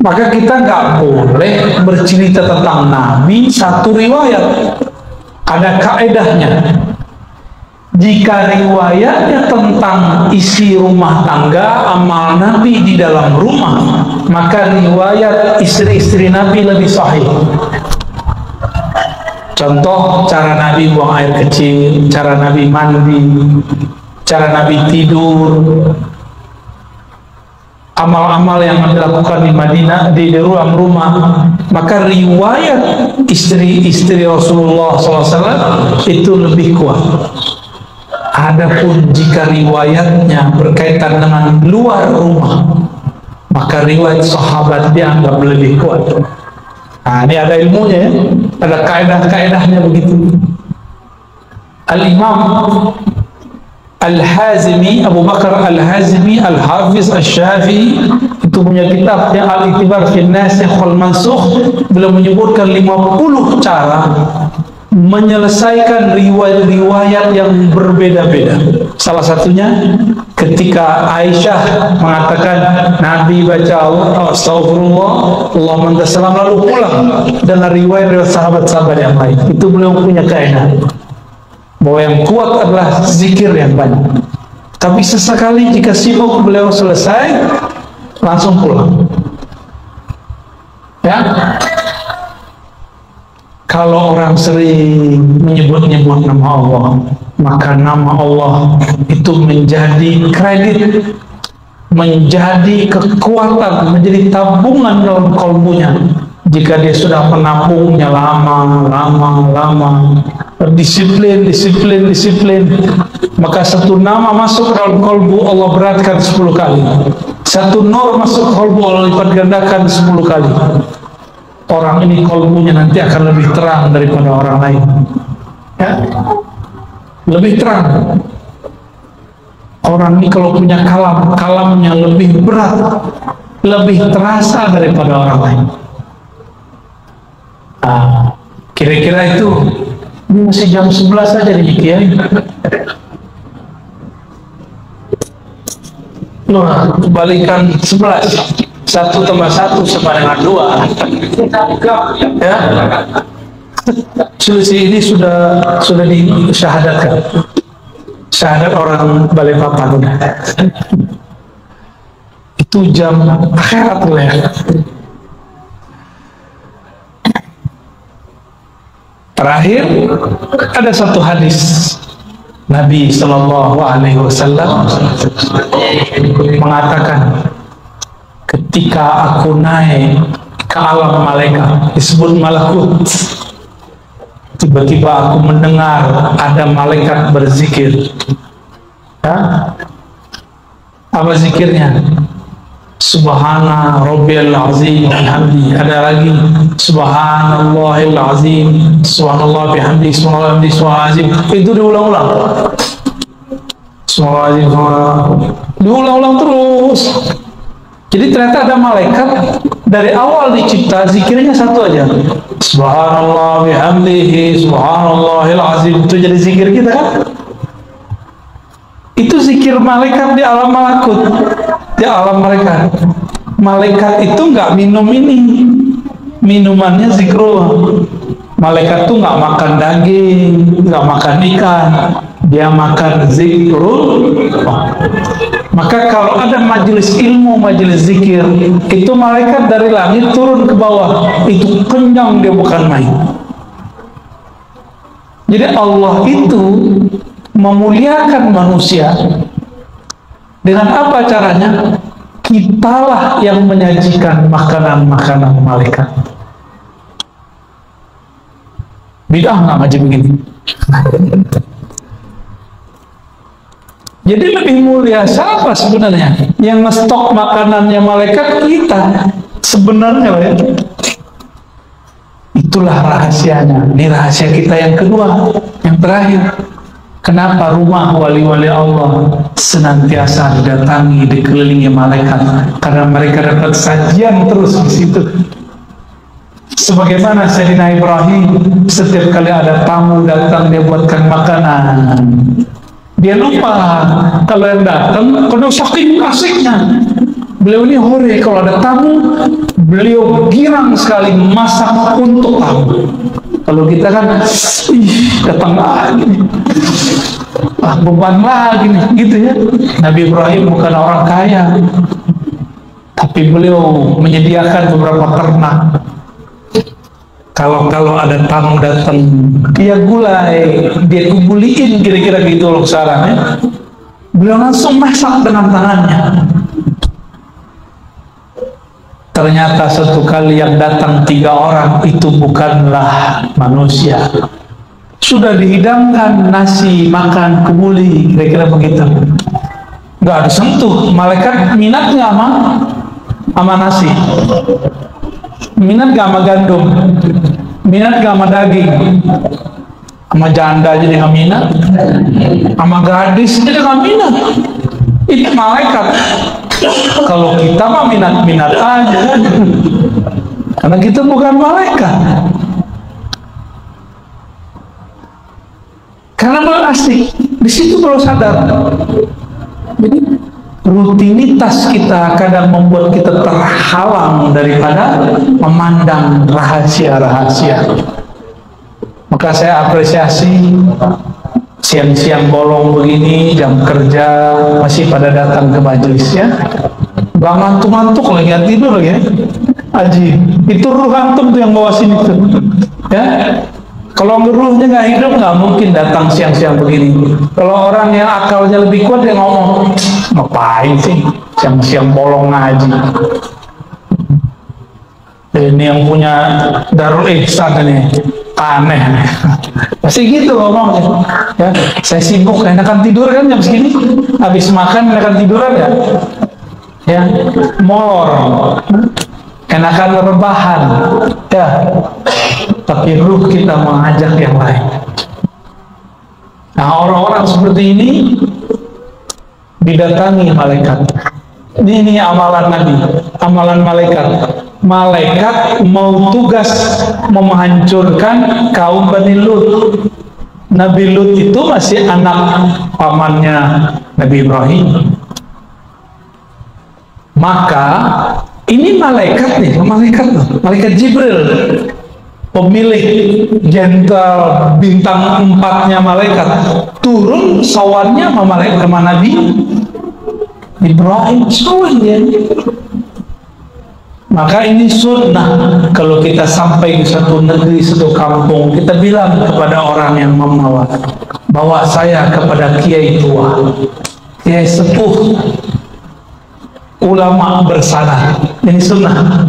Maka kita nggak boleh bercerita tentang Nabi satu riwayat. Ada kaedahnya. Jika riwayatnya tentang isi rumah tangga, amal Nabi di dalam rumah, maka riwayat istri-istri Nabi lebih sahih. Contoh, cara Nabi buang air kecil, cara Nabi mandi, cara Nabi tidur, amal-amal yang dilakukan di Madinah, di ruang rumah. Maka riwayat istri-istri Rasulullah SAW itu lebih kuat. Adapun jika riwayatnya berkaitan dengan luar rumah, maka riwayat sahabat dianggap lebih kuat. Nah, ini ada ilmunya, ya. Ada kaedah-kaedahnya begitu. Al-Imam Al-Hazimi, Abu Bakar Al-Hazimi Al-Hafiz Al-Syafi'i, itu punya kitab yang Al-Iktibar fi Nasikh wal Mansukh. Beliau menyebutkan 50 cara menyelesaikan riwayat-riwayat yang berbeda-beda. Salah satunya ketika Aisyah mengatakan Nabi baca astagfirullah, Allah mantasalam, lalu pulang, dengan riwayat-riwayat sahabat-sahabat yang lain. Itu beliau punya kaidah bahwa yang kuat adalah zikir yang banyak. Tapi sesekali jika sibuk, beliau selesai langsung pulang, ya. Kalau orang sering menyebut-nyebut nama Allah, maka nama Allah itu menjadi kredit, menjadi kekuatan, menjadi tabungan dalam kalbunya. Jika dia sudah menampungnya lama, disiplin, maka satu nama masuk dalam kalbu, Allah beratkan 10 kali. Satu nur masuk kalbu, Allah lipat gandakan 10 kali. Orang ini kalbunya nanti akan lebih terang daripada orang lain, ya? Lebih terang. Orang ini kalau punya kalamnya lebih berat, lebih terasa daripada orang lain. Kira-kira itu. Ini masih jam 11 saja nih, ya. Nah, balikan 11. 1 tambah 1 sama dengan 2. Ya. Selisih ini sudah disyahadatkan. Syahadat orang Balikpapan. Itu jam akhirat, ya. Terakhir, ada satu hadis Nabi Sallallahu Alaihi Wasallam mengatakan, ketika aku naik ke alam malaikat, disebut malakut, tiba-tiba aku mendengar ada malaikat berzikir. Ya? Apa zikirnya? Subhana Rabbiyal Azim bihamdi. Ada lagi Subhanallahil Azim, Subhanallah bihamdi, Subhanallah bihamdi, Subhanallah azim. Itu diulang-ulang. Subhanallah, diulang-ulang terus. Jadi ternyata ada malaikat dari awal dicipta zikirnya satu aja. Subhanallah bihamdihi, Subhanallahil azim. Itu jadi zikir kita, kan? Itu zikir malaikat di alam malakut, di alam malaikat. Malaikat itu nggak minum ini, minumannya zikrullah. Malaikat itu nggak makan daging, nggak makan ikan. dia makan zikrullah. Maka kalau ada majelis ilmu, majelis zikir, itu malaikat dari langit turun ke bawah, itu kenyang dia, bukan main. Jadi Allah itu memuliakan manusia dengan apa caranya? Kitalah yang menyajikan makanan-makanan malaikat. Bid'ah nggak ngaji begini? Jadi lebih mulia siapa sebenarnya? Yang ngestok makanannya malaikat, kita sebenarnya ya. Itulah rahasianya. Ini rahasia kita yang kedua, yang terakhir. Kenapa rumah wali-wali Allah senantiasa didatangi, dikelilingi malaikat? Karena mereka dapat sajian terus di situ. Sebagaimana Sayyidina Ibrahim, setiap kali ada tamu datang, dia buatkan makanan. Dia lupa kalau yang datang, karena saking asiknya. Beliau ini hore, kalau ada tamu, beliau girang sekali masak untuk tamu. Kalau kita kan, datang lagi, beban lagi nih, gitu ya. Nabi Ibrahim bukan orang kaya, tapi beliau menyediakan beberapa ternak. Kalau ada tamu datang, dia gulai, dia kubuliin, kira-kira gitu loh sarannya. Beliau langsung masak dengan tangannya. Ternyata satu kali yang datang 3 orang itu bukanlah manusia. Sudah dihidangkan nasi, makan, kebuli, kira-kira begitu. Nggak disentuh. Malaikat minat nggak sama nasi? Minat nggak sama gandum? Minat nggak sama daging? Sama janda jadi nggak minat? Sama gadis jadi nggak minat? Itu malaikat. Kalau kita mah minat-minat aja, karena kita bukan malaikat. Karena belum asik, di situ baru sadar. Jadi rutinitas kita kadang membuat kita terhalang daripada memandang rahasia-rahasia. Maka saya apresiasi siang-siang bolong begini, jam kerja masih pada datang ke majelisnya. Gak ngantuk-ngantuk lagi, gak tidur lagi ya. Aji, itu ruh antum tuh yang bawa sini tuh. Ya, kalau ruhnya nggak hidup nggak mungkin datang siang-siang begini. Kalau orang yang akalnya lebih kuat dia ngomong, ngapain sih siang-siang bolong ngaji? Ini yang punya Darul Ihsan ini aneh. Pasti gitu ngomongnya. Ya, saya sibuk, enakan tidur kan jam segini. Habis makan enakan tiduran ya. Ya, molor. Enakan rebahan. Ya. Tapi ruh kita mengajak yang lain. Nah, orang-orang seperti ini didatangi malaikat. Ini amalan Nabi, amalan malaikat. Malaikat mau tugas menghancurkan kaum Bani Lut. Nabi Lut itu masih anak pamannya Nabi Ibrahim. Maka ini malaikat nih, malaikat Jibril, pemilik jenderal bintang 4-nya malaikat, turun sawannya sama Nabi Ibrahim, sawan dia. Maka ini sunnah, kalau kita sampai di satu negeri, satu kampung, kita bilang kepada orang yang membawa, bawa saya kepada kiai tua, kiai sepuh, ulama bersanad. Ini sunnah.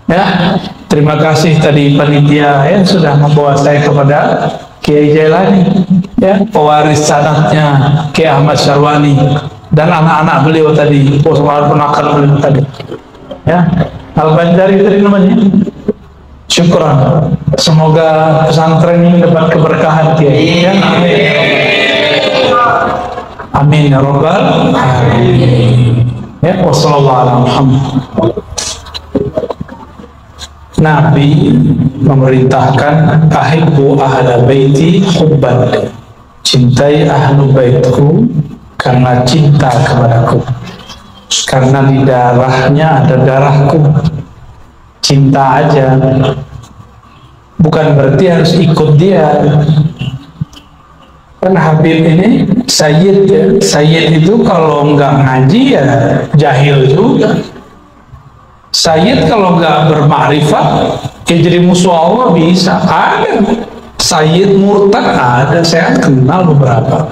Ya, terima kasih tadi panitia ya sudah membawa saya kepada Kiai Jailani, ya pewaris sanadnya Kiai Ahmad Syarwani dan anak-anak beliau tadi, ponakan beliau tadi. Ya, Al-Banjari tadi namanya. Syukran. Semoga pesantren ini dapat keberkahan Kiai. Ya, amin. Amin ya rabbal alamin. Ya, wassalamualaikum. Nabi memerintahkan ahibbu ahla baiti hubban, cintai ahlu baitku karena cinta kepadaku, karena di darahnya ada darahku. Cinta aja, bukan berarti harus ikut dia. Kan Habib ini Sayyid ya. Sayyid itu kalau nggak ngaji ya jahil juga. Sayyid kalau nggak bermakrifat ya jadi musuh Allah bisa. Ada Sayyid murtad, ada, saya kenal beberapa.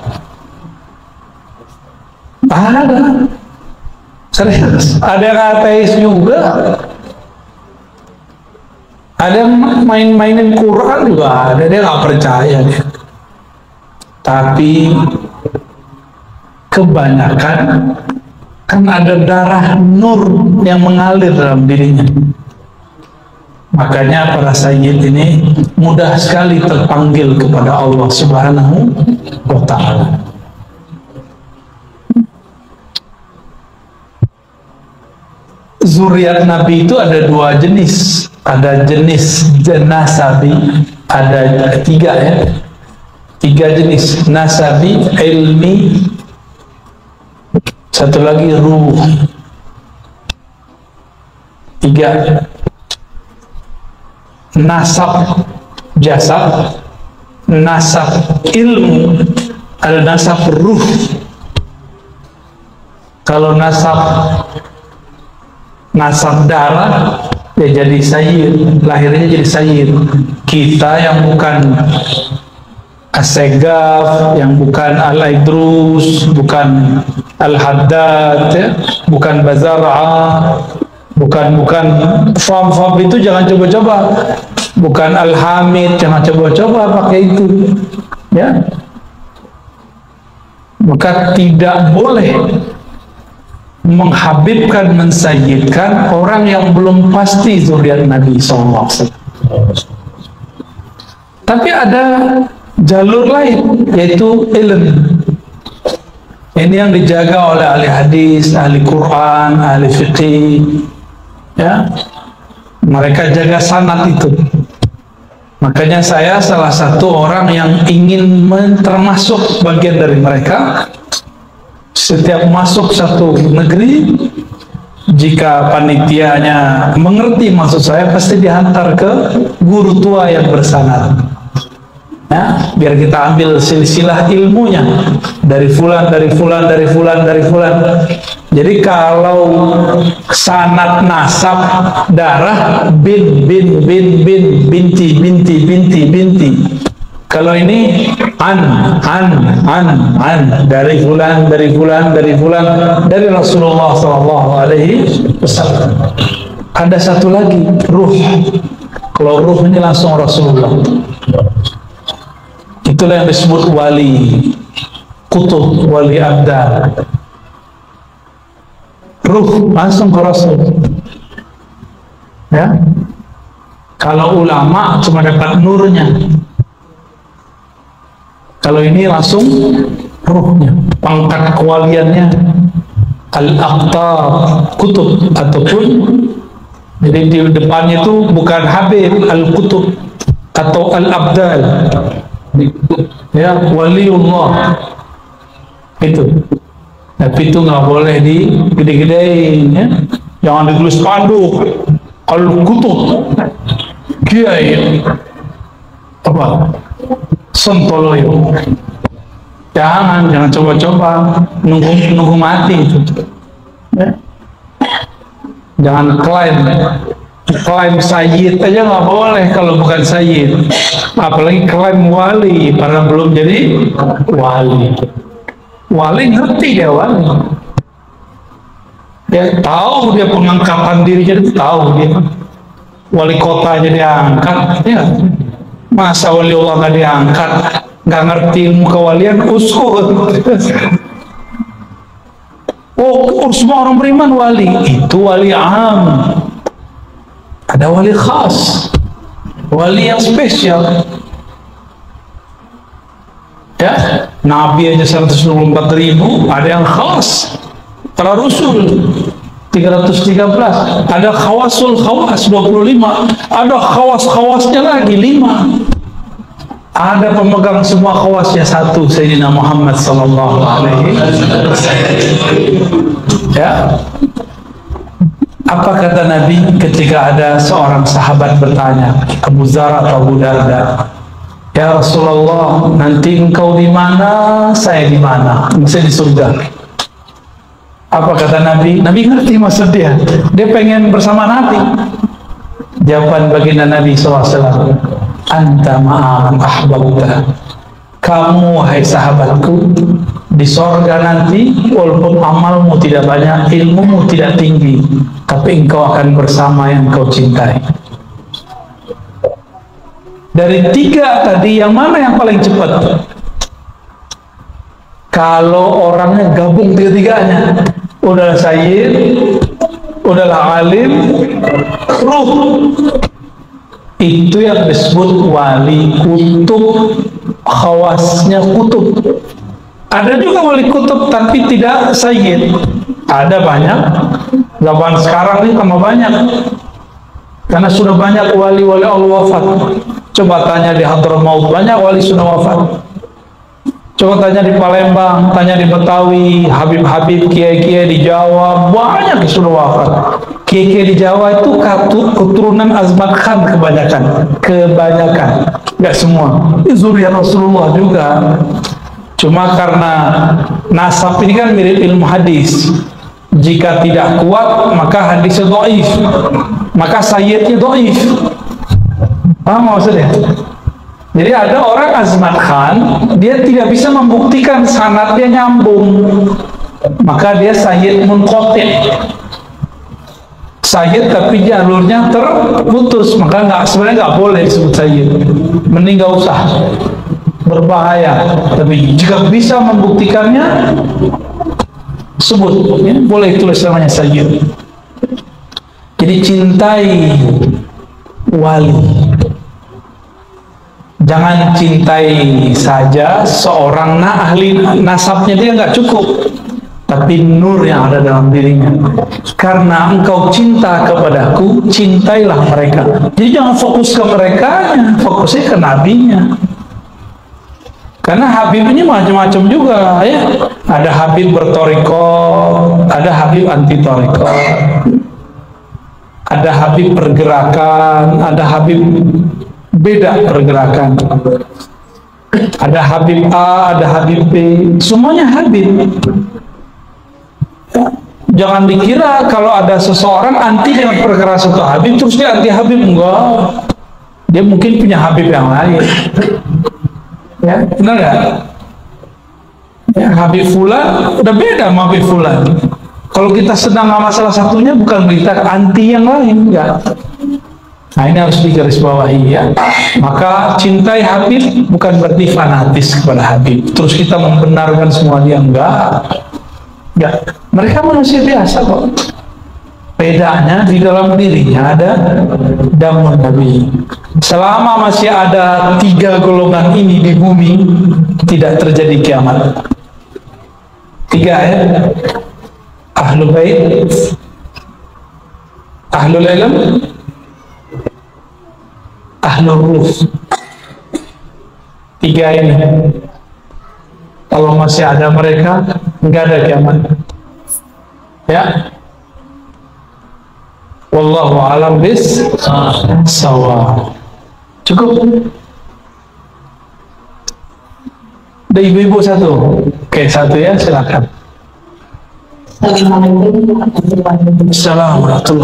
Ada. Serius. Ada yang ateis juga. Ada yang main-mainin Quran juga ada, dia nggak percaya dia. Tapi kebanyakan kan ada darah nur yang mengalir dalam dirinya. Makanya para sayyid ini mudah sekali terpanggil kepada Allah Subhanahu wa ta'ala. Zuriat Nabi itu ada dua jenis. Ada jenis nasabi, ada tiga ya. Tiga jenis, nasabi, ilmi, satu lagi ruh. Tiga. Nasab jasad, nasab ilmu, ada nasab ruh. Kalau nasab darah ya jadi sayyid, lahirnya jadi sayyid. Kita yang bukan As-Segaf, yang bukan Al-Aidrus, bukan Al-Haddad ya, bukan Bazar'a, bukan fam itu jangan coba-coba, bukan Al-Hamid, jangan coba-coba pakai itu ya. Maka tidak boleh menghabibkan, mensayyidkan orang yang belum pasti zuriat Nabi SAW. Tapi ada jalur lain, yaitu ilmu. Ini yang dijaga oleh ahli hadis, ahli Quran, ahli fiqih ya. Mereka jaga sanad itu. Makanya saya salah satu orang yang ingin termasuk bagian dari mereka. Setiap masuk satu negeri, jika panitianya mengerti maksud saya, pasti dihantar ke guru tua yang bersanad ya, biar kita ambil silsilah ilmunya dari fulan, dari fulan, dari fulan, dari fulan. Jadi kalau sanad nasab darah bin binti. Kalau ini an dari fulan, dari Rasulullah SAW. Ada satu lagi ruh. Kalau ruh ini langsung Rasulullah. Itulah yang disebut wali, kutub, wali abdal. Ruh langsung ke Rasul. Ya. Kalau ulama cuma dapat nurnya. Kalau ini langsung ruhnya, pangkat kewaliannya, al-aqtab, kutub, ataupun jadi di depannya itu bukan Habib, al-kutub atau al-abdal ya, waliullah itu. Tapi itu nggak boleh digede-gedein ya, jangan ditulis spanduk al-kutub kiai apa Sontoloyo. Jangan coba-coba nunggu mati itu. Ya. Jangan klaim sayyid aja nggak boleh kalau bukan sayyid. Apalagi klaim wali, padahal belum jadi wali. Wali ngerti dia wali. Dia tahu dia pengangkatan dirinya, dia tahu dia wali kotanya diangkat. Ya. Masa wali Allah nggak diangkat, nggak ngerti ilmu kewalian, uskut. Oh, semua orang beriman wali. Itu wali am. Ada wali khas, wali yang spesial. Ya, Nabi aja 124.000, ada yang khas. Para Rasul 313, ada khawasul khawas 25, ada khawas-khawasnya lagi 5. Ada pemegang semua khawasnya satu, Sayyidina Muhammad sallallahu alaihi wasallam. Ya. Apa kata Nabi ketika ada seorang sahabat bertanya, Abu Zar atau Abu Darda, Ya Rasulullah, nanti engkau di mana, saya di mana? Saya di surga. Apa kata Nabi? Nabi ngerti maksud dia. Dia pengen bersama Nabi. Jawaban baginda Nabi SAW, anta ma'aman ahbabta. Kamu, wahai sahabatku, di sorga nanti, walaupun amalmu tidak banyak, ilmumu tidak tinggi, tapi engkau akan bersama yang kau cintai. Dari tiga tadi, yang mana yang paling cepat? Kalau orangnya gabung tiga-tiganya, udahlah sayyid, udahlah alim, ruh, itu yang disebut wali kutub, khawasnya kutub. Ada juga wali kutub tapi tidak sayyid. Ada banyak, zaman sekarang ini tambah banyak, karena sudah banyak wali-wali Allah wafat. Coba tanya di Hadramaut, banyak wali sudah wafat. Coba tanya di Palembang, tanya di Betawi, Habib-habib, kiai-kiai di Jawa, banyak yang sudah wafat. Kiai-kiai di Jawa itu keturunan Azmat Khan kebanyakan, nggak semua. Ini zuriat Rasulullah juga. Cuma karena nasab ini kan mirip ilmu hadis. Jika tidak kuat, maka hadisnya dhaif, maka sayyidnya dhaif. Paham maksudnya? Jadi ada orang Azmat Khan, dia tidak bisa membuktikan sanadnya nyambung, maka dia sayyid munqati'. Sayyid tapi jalurnya terputus, maka sebenarnya nggak boleh disebut sayyid. Mending nggak usah, berbahaya. Tapi jika bisa membuktikannya, sebut, ya, boleh tulis namanya sayyid. Jadi cintai wali. Jangan cintai saja seorang ahli nasabnya, dia nggak cukup, tapi nur yang ada dalam dirinya. Karena engkau cinta kepadaku, cintailah mereka. Jadi jangan fokus ke mereka, fokusnya ke nabinya. Karena Habib ini macam-macam juga, ya. Ada Habib bertorikot, ada Habib anti torikot, ada Habib pergerakan, ada Habib beda pergerakan, ada Habib A, ada Habib B, semuanya Habib. Ya. Jangan dikira kalau ada seseorang anti dengan perkara satu Habib terus dia anti Habib. Enggak, dia mungkin punya Habib yang lain, ya, benar nggak? Ya, Habib Fulan udah beda sama Habib Fulan. Kalau kita sedang sama salah satunya, bukan kita anti yang lain, enggak. Nah, ini harus digarisbawahi, ya. Maka cintai Habib bukan berarti fanatis kepada Habib. Terus kita membenarkan semua dia, enggak. Mereka manusia biasa kok. Bedanya di dalam dirinya ada damun Nabi. Selama masih ada tiga golongan ini di bumi, tidak terjadi kiamat. Tiga, ya. Ahlul bait, ahlul ilm, ahlul ruh. Tiga ini kalau masih ada mereka, nggak ada kiamat, ya. Wallahu a'lam bis-shawab. Cukup. Ada ibu-ibu satu. Oke, satu, ya, silakan. Assalamualaikum warahmatullahi wabarakatuh.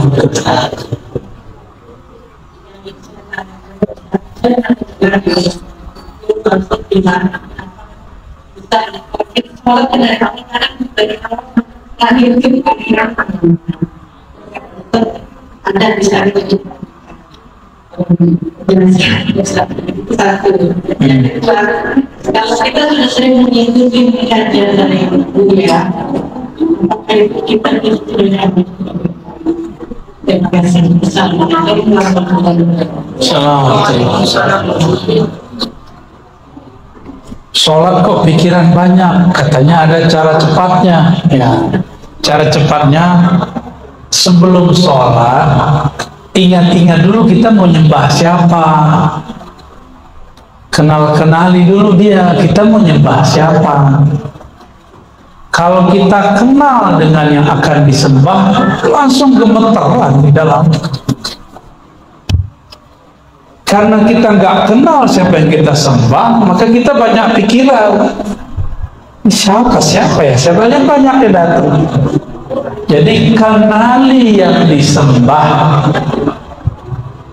Anda bisa kalau kita sudah sering mengikuti kajian dari dunia, maka itu kita sudah. Terima kasih. Assalamualaikum warahmatullahi wabarakatuh. Sholat kok pikiran banyak, katanya ada cara cepatnya. Ya, cara cepatnya sebelum sholat, ingat-ingat dulu kita mau nyembah siapa. Kenali dulu dia, kita mau nyembah siapa. Kalau kita kenal dengan yang akan disembah, langsung gemeteran di dalam. Karena kita nggak kenal siapa yang kita sembah, maka kita banyak pikiran. Siapa ya? Saya banyak yang datang. Jadi kenali yang disembah,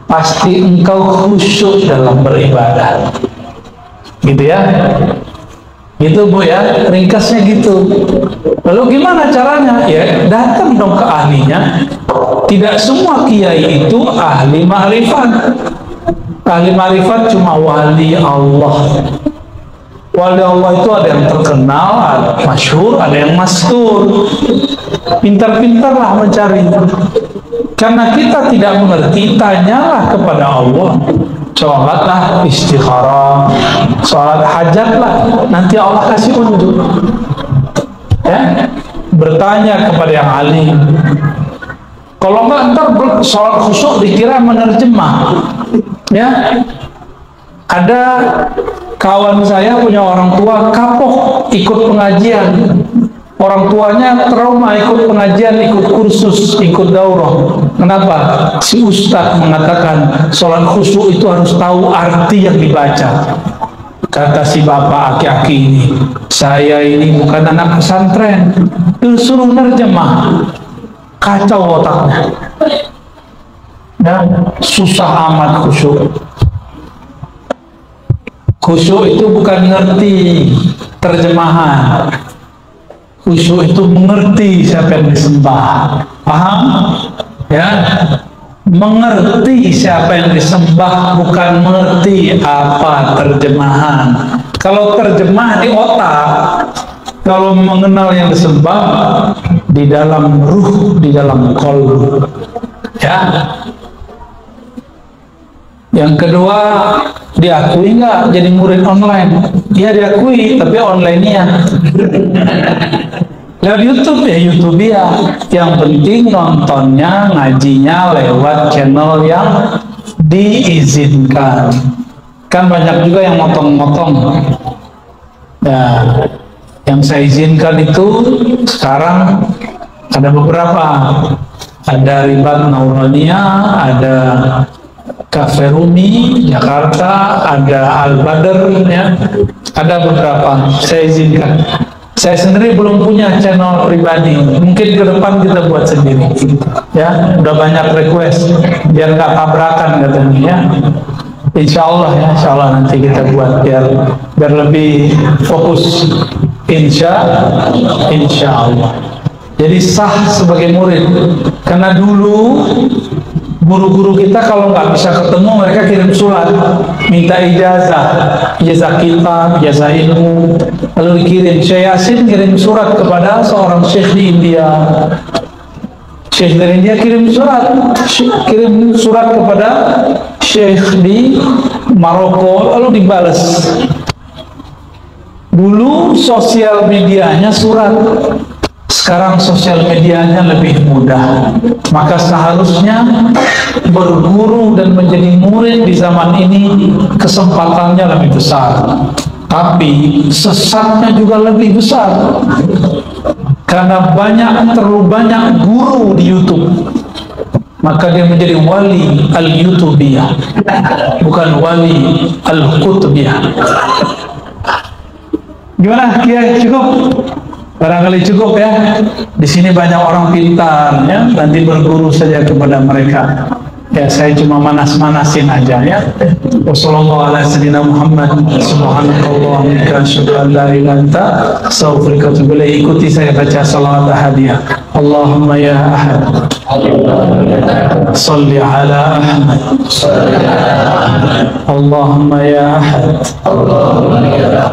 pasti engkau khusyuk dalam beribadah. Gitu ya? Gitu Bu ya, ringkasnya gitu. Lalu gimana caranya? Ya datang dong ke ahlinya. Tidak semua kiai itu ahli ma'rifat. Ahli ma'rifat cuma wali Allah. Wali Allah itu ada yang terkenal, ada masyhur, ada yang mastur. Pintar-pintarlah mencari. Karena kita tidak mengerti, tanyalah kepada Allah. Sholatlah istikharah, sholat hajatlah, nanti Allah kasih unjuk. Ya, bertanya kepada yang alim. Kalau enggak ntar sholat khusyuk dikira menerjemah. Ya, ada kawan saya punya orang tua kapok ikut pengajian. Orang tuanya trauma ikut pengajian, ikut kursus, ikut daurah. Kenapa? Si ustadz mengatakan sholat khusyuk itu harus tahu arti yang dibaca. Kata si bapak aki-aki ini, saya ini bukan anak pesantren, disuruh nerjemah. Kacau otaknya. Ya, susah amat khusyuk. Khusyuk itu bukan ngerti terjemahan. Khusyuk itu mengerti siapa yang disembah. Paham? Ya. Mengerti siapa yang disembah, bukan mengerti apa terjemahan. Kalau terjemah di otak, kalau mengenal yang disembah di dalam ruh, di dalam qalbu. Ya. Yang kedua, diakui nggak jadi murid online? Ya diakui, tapi online-nya. Lewat YouTube ya YouTube ya. Yang penting nontonnya, ngajinya lewat channel yang diizinkan. Kan banyak juga yang motong-motong. Ya, yang saya izinkan itu sekarang ada beberapa. Ada Ribat Nauronia, ada Cafe Rumi Jakarta, ada Al Badr, ya. Ada beberapa saya izinkan. Saya sendiri belum punya channel pribadi, mungkin ke depan kita buat sendiri. Ya, udah banyak request biar nggak tabrakan katanya. Ya. Insya Allah nanti kita buat biar lebih fokus. Insya Allah. Jadi sah sebagai murid. Karena dulu guru-guru kita kalau nggak bisa ketemu, mereka kirim surat minta ijazah kitab, ijazah ilmu, lalu dikirim. Syekh Yasin kirim surat kepada seorang syekh di India. Syekh dari India kirim surat kepada syekh di Maroko, lalu dibalas. Dulu sosial medianya surat, sekarang sosial medianya lebih mudah. Maka seharusnya berguru dan menjadi murid di zaman ini kesempatannya lebih besar, tapi sesatnya juga lebih besar. Karena terlalu banyak guru di YouTube, maka dia menjadi wali al-YouTubiyah, bukan wali al-Qutbiyah. Gimana Kiai, cukup? Barangkali cukup ya. Di sini banyak orang pintar ya, nanti berguru saja kepada mereka. Ya, saya cuma manas-manasin aja ya. Wassalamualaikum warahmatullahi wabarakatuh. Ikuti saya baca salawat hadiah. Allahumma ya ahad, salli ala Ahmad. Allahumma ya ahad,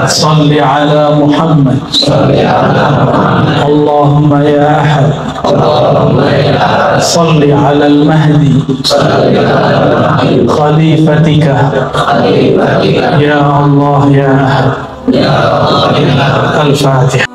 salli ala Muhammad. Allahumma ya ahad, salli ala al-Mahdi khalifatika. Ya Allah ya ahad. Al-Fatihah.